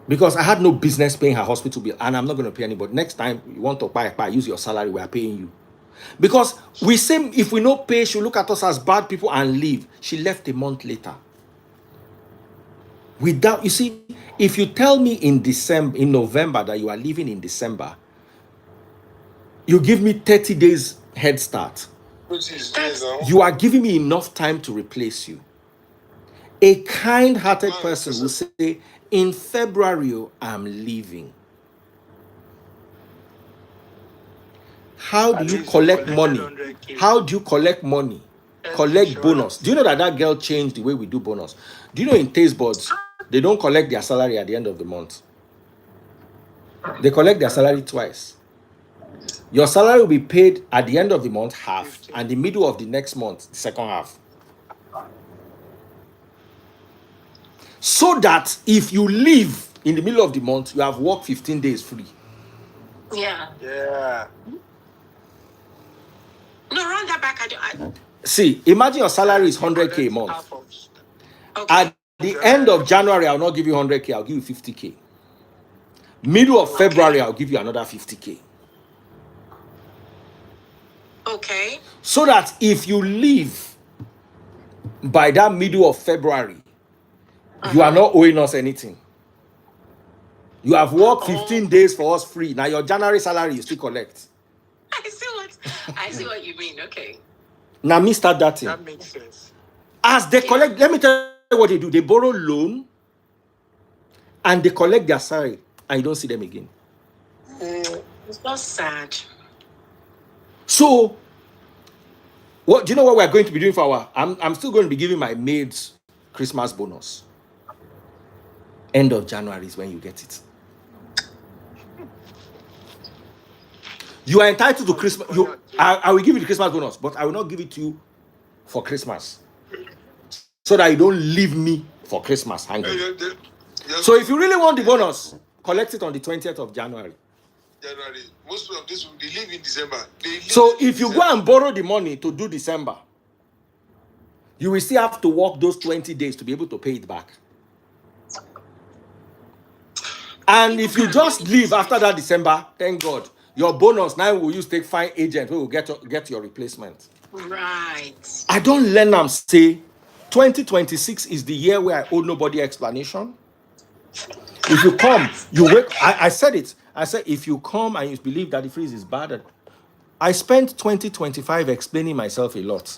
because I had no business paying her hospital bill and I'm not going to pay anybody. Next time you want to buy, use your salary, we are paying you. Because we say if we no pay, she'll look at us as bad people and leave. She left a month later. You see, if you tell me in November that you are leaving in December, you give me 30 days head start. You are giving me enough time to replace you. A kind-hearted person will say, in February, I'm leaving. How do you collect money? How do you collect money? Collect bonus. Do you know that girl changed the way we do bonus? Do you know in taste buds, they don't collect their salary at the end of the month? They collect their salary twice. Your salary will be paid at the end of the month, half, and the middle of the next month, the second half. So that if you leave in the middle of the month, you have worked 15 days free. Yeah. Yeah. No, run that back. See, imagine your salary is 100K a month. Okay. At the end of January, I'll not give you 100K, I'll give you 50K. Middle of February, I'll give you another 50K. Okay. So that if you leave by that middle of February, you are not owing us anything. You have worked 15 days for us free. Now your January salary you still collect. I see what you mean. Okay. Now me start that thing. That makes sense. As they collect, let me tell you what they do. They borrow loan and they collect their salary and you don't see them again. It's not sad. So, what do you know what we're going to be doing for our? I'm still going to be giving my maids Christmas bonus. End of January is when you get it. You are entitled to Christmas. I will give you the Christmas bonus, but I will not give it to you for Christmas, so that you don't leave me for Christmas hanging. So if you really want the bonus, collect it on the 20th of January. Most of this they live in December. So if you go and borrow the money to do December, you will still have to work those 20 days to be able to pay it back. And if you just leave after that December, thank God, your bonus now will use take fine agent who will get your replacement. Right. I don't let them say 2026 is the year where I owe nobody explanation. If you come, you wake. I said it. I said if you come and you believe that the freeze is bad, I spent 2025 explaining myself a lot.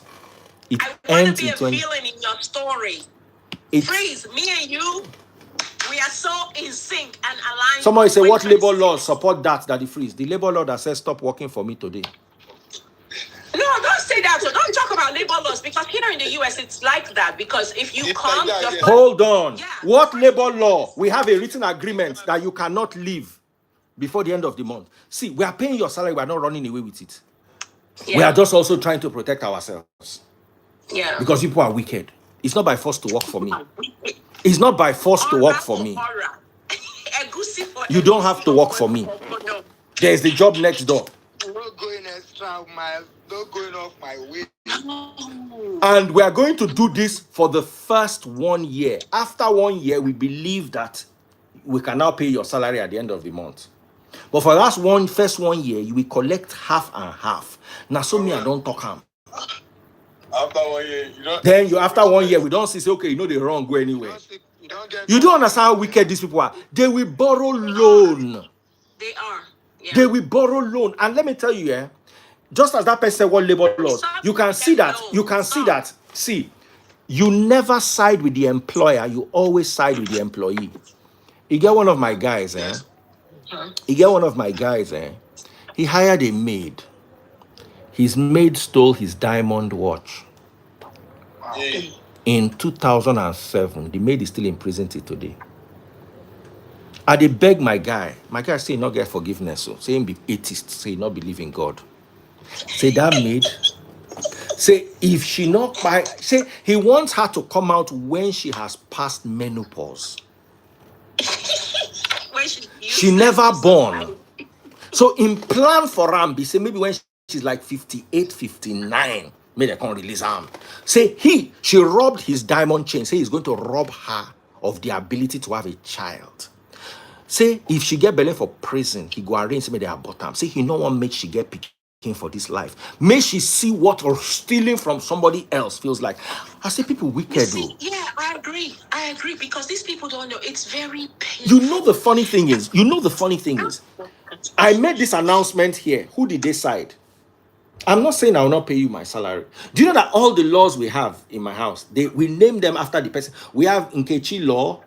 It ends in 20. Feeling in your story. Freeze, me and you, we are so in sync and aligned. Somebody say, what labor laws support that the freeze? The labor law that says stop working for me today. No, don't say that. So don't talk about labor laws, because here in the US it's like that. Because if you come, hold on. Yeah. What labor law? We have a written agreement that you cannot leave before the end of the month. See, we are paying your salary. We are not running away with it. Yeah. We are just also trying to protect ourselves. Yeah. Because people are wicked. It's not by force to work for me. It's not by force to work for me. You don't have to work for me. There's the job next door. Not going extra mile, not going off my way. And we are going to do this for the first 1 year. After 1 year, we believe that we can now pay your salary at the end of the month. But for that first 1 year, you will collect half and half. Now, so me, I don't talk ham. After 1 year, after 1 year, we don't say, okay, they wrong, go anywhere. You don't understand how wicked these people are. They will borrow loan. They are. Yeah. They will borrow loan. And let me tell you, just as that person said what labor laws, you can see that. See, you never side with the employer. You always side with the employee. You get one of my guys, He hired a maid. His maid stole his diamond watch. In 2007, the maid is still in prison till today. I dey beg my guy say he not get forgiveness, so say him be atheist, say he not believe in God. Say that maid, say if she not buy, say he wants her to come out when she has passed menopause. She never born. So in plan for Rambi, say maybe when she's like 58, 59, maybe they can't release her. Say she robbed his diamond chain. Say he's going to rob her of the ability to have a child. Say if she get belly for prison, he go arrange say they are bottom. Say he no one make she get picking for this life. May she see what or stealing from somebody else feels like. I say people wicked. Yeah, I agree because these people don't know. It's very painful. You know the funny thing is, I made this announcement here. Who did they side? I'm not saying I will not pay you my salary. Do you know that all the laws we have in my house, we name them after the person? We have Nkechi law.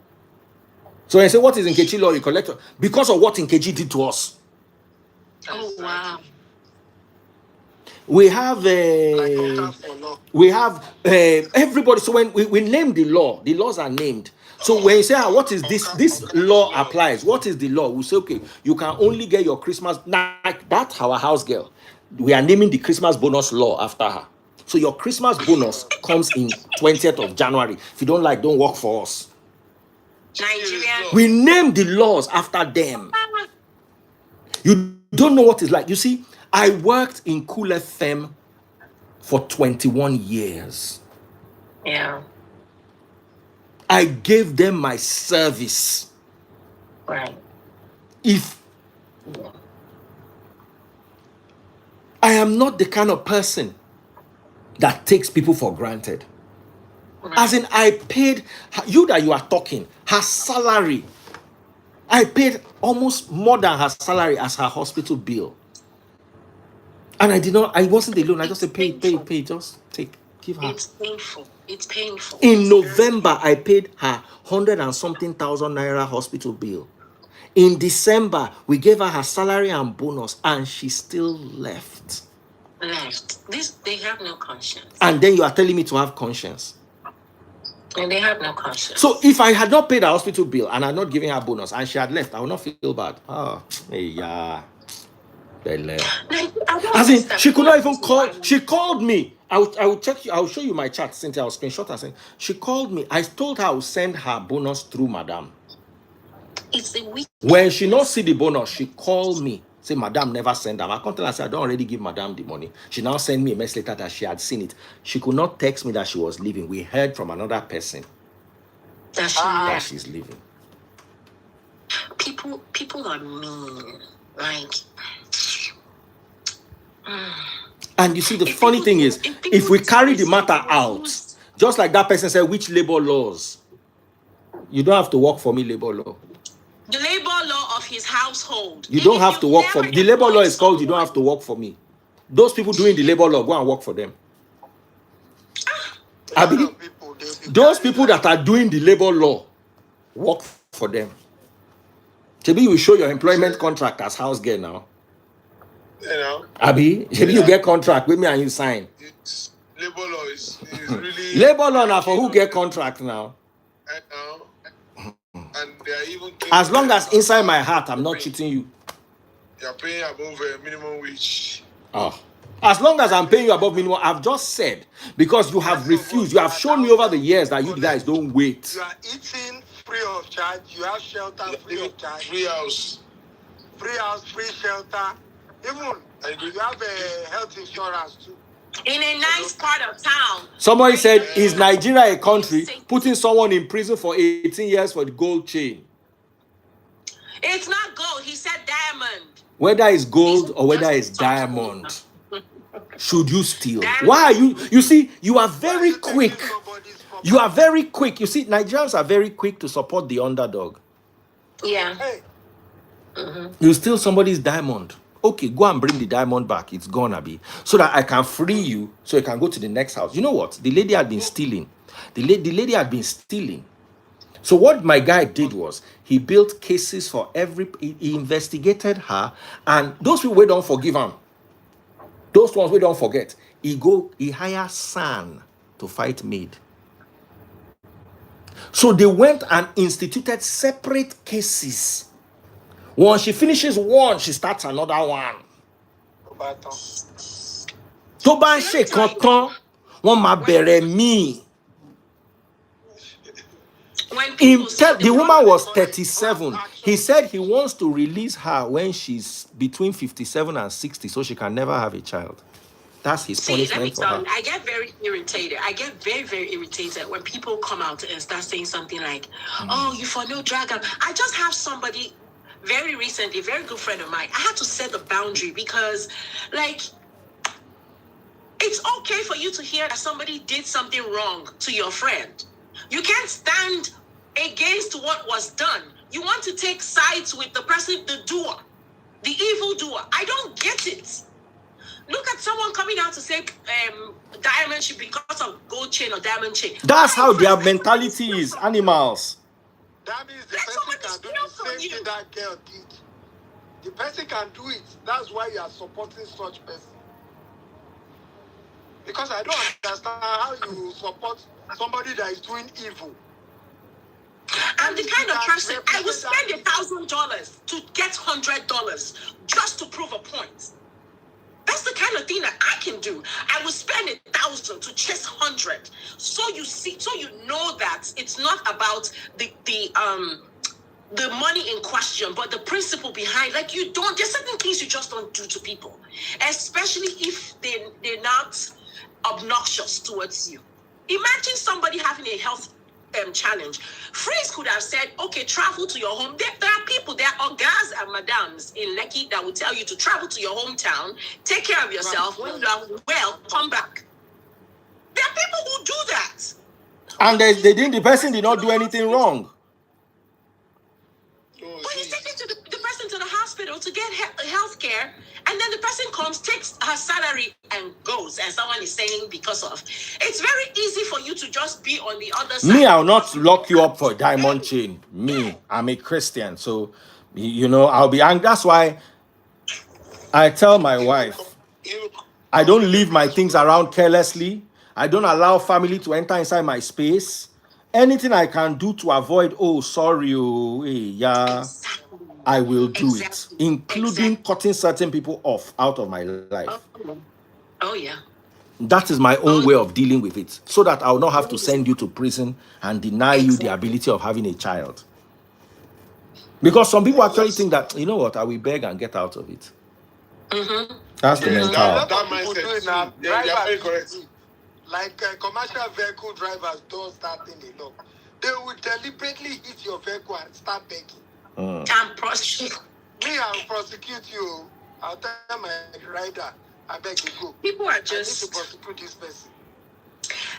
So when I say, what is Nkechi law? You collect because of what Nkechi did to us. Oh, wow. We have everybody. So when we name the laws are named. So when you say, what is this? This law applies. What is the law? We say, okay, you can only get your Christmas, like that, our house girl. We are naming the Christmas bonus law after her. So your Christmas bonus comes in 20th of January. If you don't like, don't work for us. Nigeria. We name the laws after them. You don't know what it's like. You see, I worked in Cool FM for 21 years. Yeah. I gave them my service. Right. If I am not the kind of person that takes people for granted. Right. As in, I paid you that you are talking, her salary. I paid almost more than her salary as her hospital bill. And I wasn't alone. I just said, pay, just take, give her. It's painful. It's painful. In November, I paid her 100 and something thousand naira hospital bill. In December, we gave her her salary and bonus, and she still left. They have no conscience. And then you are telling me to have conscience. And they have no conscience. So if I had not paid her hospital bill and I had not given her bonus and she had left, I would not feel bad. Oh, yeah. As in, she could not even call. She called me. I will check you. I will show you my chat, Cynthia. I will screenshot her saying she called me. I told her I would send her bonus through Madam. It's the week. When she not see the bonus, she called me. Say, Madam never send them. I can't tell her, say, I don't already give Madam the money. She now sent me a message later that she had seen it. She could not text me that she was leaving. We heard from another person that she's leaving. People are mean. Like, and you see, the funny thing is, if we carry the matter out, just like that person said, which labor laws? You don't have to work for me, labor law. The labor law of his household. You don't have to work for me. The labor law is called you don't have to work for me. Those people doing the labor law, go and work for them. Those people that are doing the labor law, work for them. Maybe you will show your employment contract as house girl now. You know, Abi, maybe you get contract with me and you sign. Labor law is really labor law now for who get contract now. And they are even as long as inside my heart I'm not cheating you. They are paying above minimum wage. As long as I'm paying you above minimum, I've just said, because you have refused. You have shown me over the years that you guys don't wait. You are eating free of charge. You have shelter free of charge. Free house, free shelter. Even you have a health insurance too. In a nice part of town. Somebody said, is Nigeria a country putting someone in prison for 18 years for the gold chain? It's not gold. He said diamond. Whether it's gold or whether it's diamond, should you steal? Why are you? You see, you are very quick. You are very quick. You see, Nigerians are very quick to support the underdog. Yeah. You steal somebody's diamond. Okay, go and bring the diamond back. It's gonna be so that I can free you, so you can go to the next house. You know what? The lady had been stealing. The lady had been stealing. So what my guy did was he built cases for he investigated her, and those people we don't forgive him. Those ones we don't forget. He hired San to fight maid. So they went and instituted separate cases. Once she finishes one, she starts another one. Tó bá ń ṣe kankan, wọ́n máa bẹ̀rẹ̀ míì. The woman was 37. He said he wants to release her when she's between 57 and 60, so she can never have a child. That's his punishment for her. I get very irritated. I get very, very irritated when people come out and start saying something like, oh, you for no drag. I just have somebody very recently, a very good friend of mine. I had to set the boundary because, like, it's okay for you to hear that somebody did something wrong to your friend. You can't stand against what was done. You want to take sides with the person, the doer, the evil doer. I don't get it. Look at someone coming out to say diamond should because of gold chain or diamond chain. That's how their mentality is, animals. That means the person can do the same thing that girl did. The person can do it. That's why you are supporting such person. Because I don't understand how you support somebody that is doing evil. I'm the kind of person I will spend $1,000 to get $100 just to prove a point. That's the kind of thing that I can do. I will spend 1,000 to chase 100. So you see, so you know that it's not about the money in question, but the principle behind. Like there's certain things you just don't do to people, especially if they're not obnoxious towards you. Imagine somebody having a health challenge. Freeze could have said, okay, travel to your home. There are people, there are guys and madams in Lekki that will tell you to travel to your hometown, take care of yourself. When you are well, come back. There are people who do that. And the person did not do anything wrong. But he's taking the person to the hospital to get health care, and then the person comes, takes her salary, and goes. And someone is saying because of. It's very easy for you to just be on the other side. Me, I'll not lock you up for a diamond chain. Me, I'm a Christian, so I'll be angry. That's why I tell my wife, I don't leave my things around carelessly. I don't allow family to enter inside my space. Anything I can do to avoid, sorry, I will do it, including cutting certain people off out of my life. Oh yeah. That is my own way of dealing with it, so that I will not have to send you to prison and deny you the ability of having a child. Because some people actually think that, you know what, I will beg and get out of it. Mm-hmm. That's the mentality. That mindset now. Yeah, you are very correct. Like commercial vehicle drivers don't start in a lot. They will deliberately hit your vehicle and start begging. And prosecute. Me, I'll prosecute you. I'll tell my rider, I beg you go. People are just. I need to prosecute this person.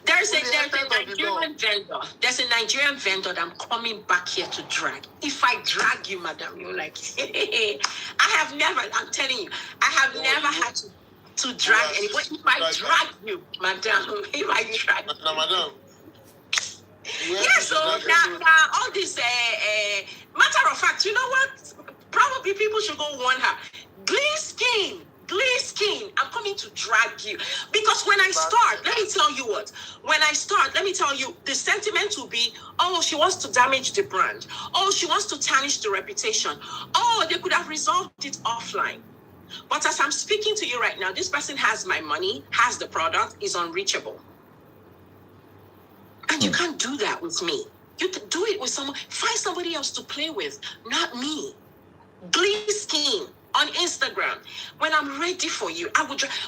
There's a Nigerian vendor. There's a Nigerian vendor that I'm coming back here to drag. If I drag you, madam, you're like, I'm telling you, I have never had to drag anyone. If I drag you, madam, if I drag you. Now, madam. Yes, so now all this, matter of fact, you know what? Probably people should go warn her. Glee skin, I'm coming to drag you. Because when I start, let me tell you, the sentiment will be, she wants to damage the brand. She wants to tarnish the reputation. They could have resolved it offline. But as I'm speaking to you right now, this person has my money, has the product, is unreachable. And you can't do that with me. You can do it with someone. Find somebody else to play with, not me. Glee skin on Instagram. When I'm ready for you,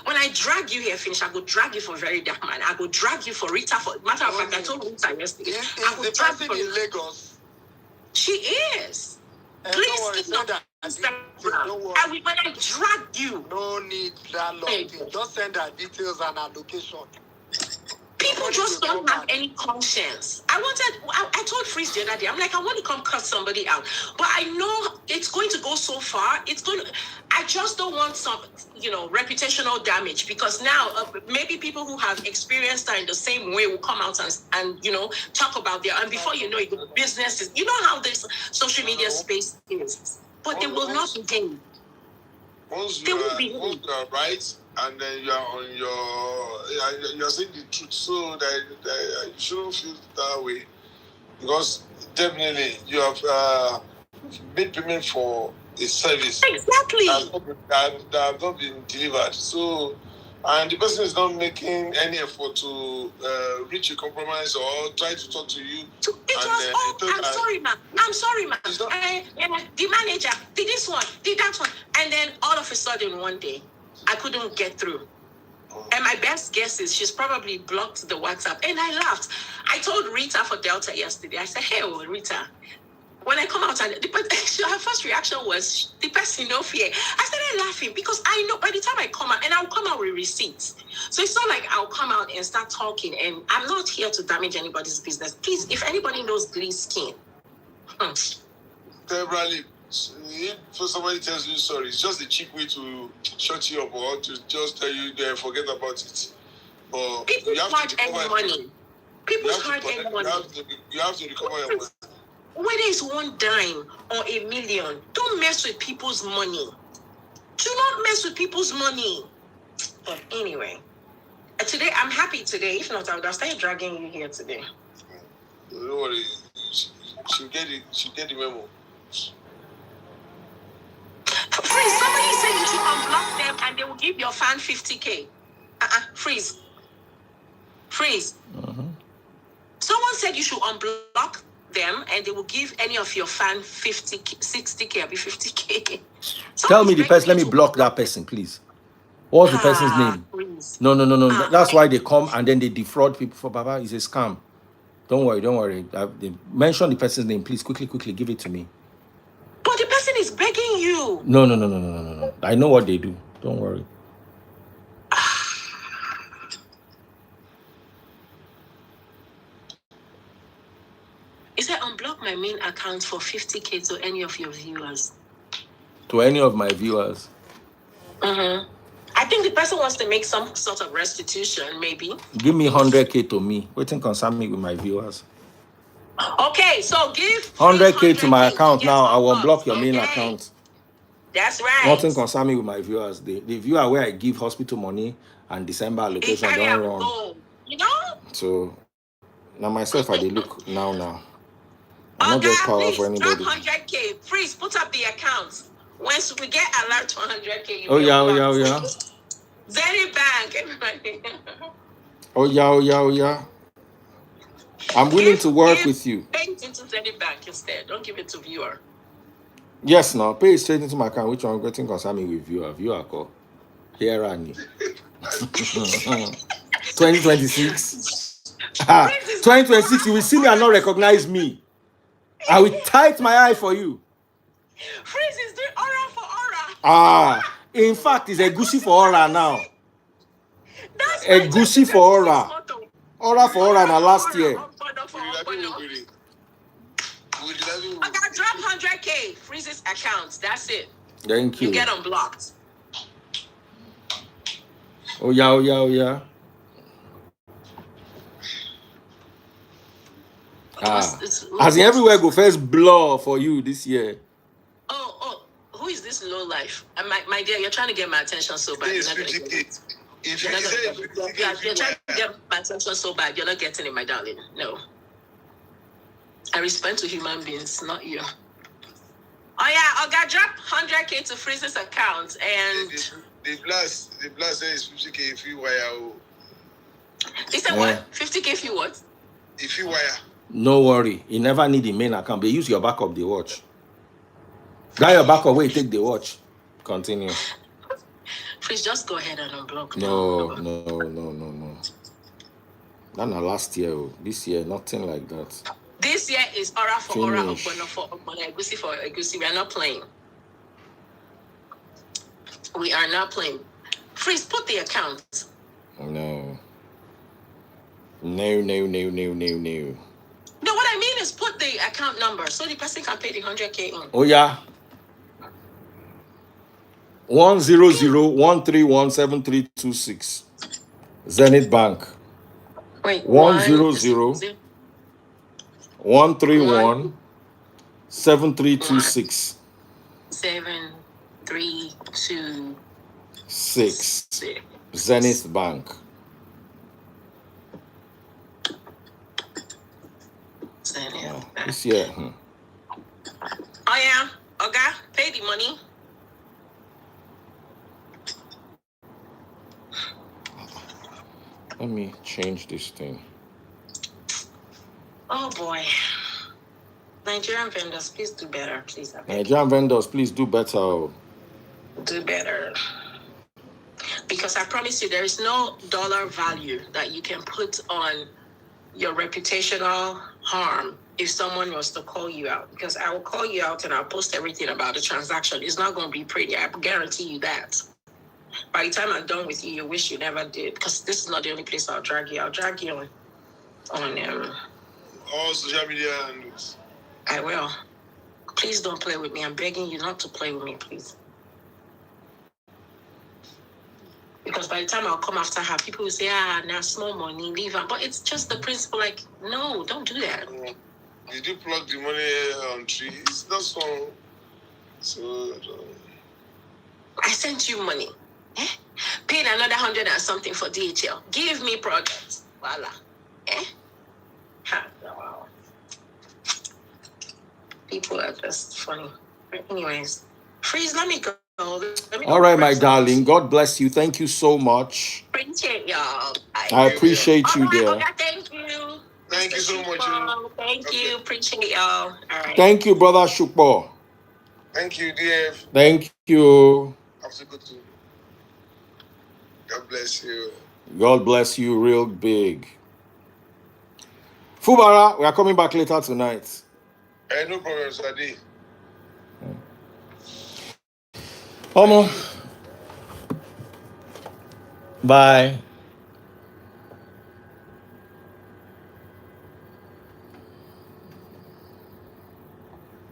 when I drag you here, I will drag you for Very Dark Man. I will drag you for Rita. Matter of fact, I told Rita yesterday. I will drag you in Lagos. She is. Glee skin on Instagram. When I drag you. No need that long thing. Just send her details and her location. People just don't have any conscience. I told Freeze the other day, I'm like, I want to come cut somebody out. But I know it's going to go so far. I just don't want some, reputational damage. Because now, maybe people who have experienced that in the same way will come out and talk about and before you know it, businesses, you know how this social media space is. But they will not be gained. Once you are right, and then you are you're saying the truth, so that you shouldn't feel that way, because definitely you have made payment for a service exactly that have not been delivered. So, and the person is not making any effort to reach a compromise or try to talk to you. I'm sorry, ma'am. The manager did this one, did that one, and then all of a sudden one day, I couldn't get through. And my best guess is she's probably blocked the WhatsApp. And I laughed. I told Rita for Delta yesterday, I said, hey, Rita, when I come out, her first reaction was, the person, no fear. I started laughing because I know by the time I come out, and I'll come out with receipts. So it's not like I'll come out and start talking, and I'm not here to damage anybody's business. Please, if anybody knows Glee skin. If somebody tells you sorry, it's just a cheap way to shut you up or to just tell you forget about it. But people you have hard to earn money. People's hard earned money. You have to recover your money. Whether it's one dime or a million, don't mess with people's money. Do not mess with people's money. But anyway, today I'm happy today. If not, I would have started dragging you here today. Don't worry. She'll get it. She'll get the memo. Freeze, somebody said you should unblock them and they will give your fan 50K. Freeze. Someone said you should unblock them and they will give any of your fan 50K, 60K, or 50K. Tell me the person. Let me block that person, please. What's the person's name? Please. No. That's why they come and then they defraud people for Baba. It's a scam. Don't worry. Mention the person's name, please. Quickly, give it to me. But the person is begging you. No. I know what they do. Don't worry. Is it unblock my main account for 50K to any of your viewers? To any of my viewers? I think the person wants to make some sort of restitution, maybe. Give me 100K to me. Waiting concern me with my viewers. Okay, so give 100K to my account now. I will block your main account. That's right. Nothing concern me with my viewers. The viewer where I give hospital money and December allocation don't run. You know? So now myself I look now. I'm not just power for anybody. 100K. Freeze, put up the accounts. Once we get alert to 100K, oh yeah. Zenny Bank, everybody. Oh yeah. I'm willing to work with you. Pay it into Zenny Bank instead. Don't give it to viewer. Yes, no. Pay it straight into my account. Which one getting concern me with viewer? Viewer call. Here and 2026. 2026. You will see me and not recognize me. I will tight my eye for you. Freeze is doing aura for aura. In fact, it's a goosey for aura now. That's a goosey for aura. Aura for aura now last year. I got drop 100K. Freeze's accounts. That's it. Thank you. You get unblocked. Oh yeah. As in everywhere go first blow for you this year. Oh, who is this low life? My dear, you're trying to get my attention so bad. You're trying to get my attention so bad. You're not getting it, my darling. No. I respond to human beings, not you. Oh yeah, I got drop 100K to Freeze's account and the blast says 50K if you wire. He said what? 50K if you what? If you wire. No worry, you never need the main account. But use your backup the watch. Got your backup where you take the watch. Continue. Please just go ahead and unblock. No. Not last year. This year, nothing like that. This year is aura for aura, Ogbono for Ogbono, Egusi for Egusi. We are not playing. Freeze, put the account. No. No, what I mean is put the account number so the person can pay the 100K in. Oh yeah. 100-131-7326. Zenith Bank. Wait. 100-131-7326. 7326. Zenith Bank. This year. Oh yeah. Okay. Pay the money. Let me change this thing. Oh boy. Nigerian vendors, please do better, please. Nigerian vendors, please do better. Do better. Because I promise you, there is no dollar value that you can put on your reputational harm if someone was to call you out. Because I will call you out and I'll post everything about the transaction. It's not going to be pretty. I guarantee you that. By the time I'm done with you, you wish you never did. Because this is not the only place I'll drag you. I'll drag you on all social media handles. I will. Please don't play with me. I'm begging you not to play with me, please. Because by the time I'll come after her, people will say, now small money, leave her. But it's just the principle, like, no, don't do that. Did you plug the money on trees? That's all. So, I sent you money. Paid another 100 and something for DHL. Give me products. Voila. Wow. People are just funny. Anyways, Freeze, let me go. All right, my darling. God bless you. Thank you so much. Appreciate y'all. I appreciate you, dear. Okay, thank you. Thank you so much. Thank you. Appreciate y'all. All right. Thank you, brother Shukbo. Thank you, DF. Thank you. Have a good day. God bless you. God bless you real big. Fubara, we are coming back later tonight. No problem, Sadi. Bye.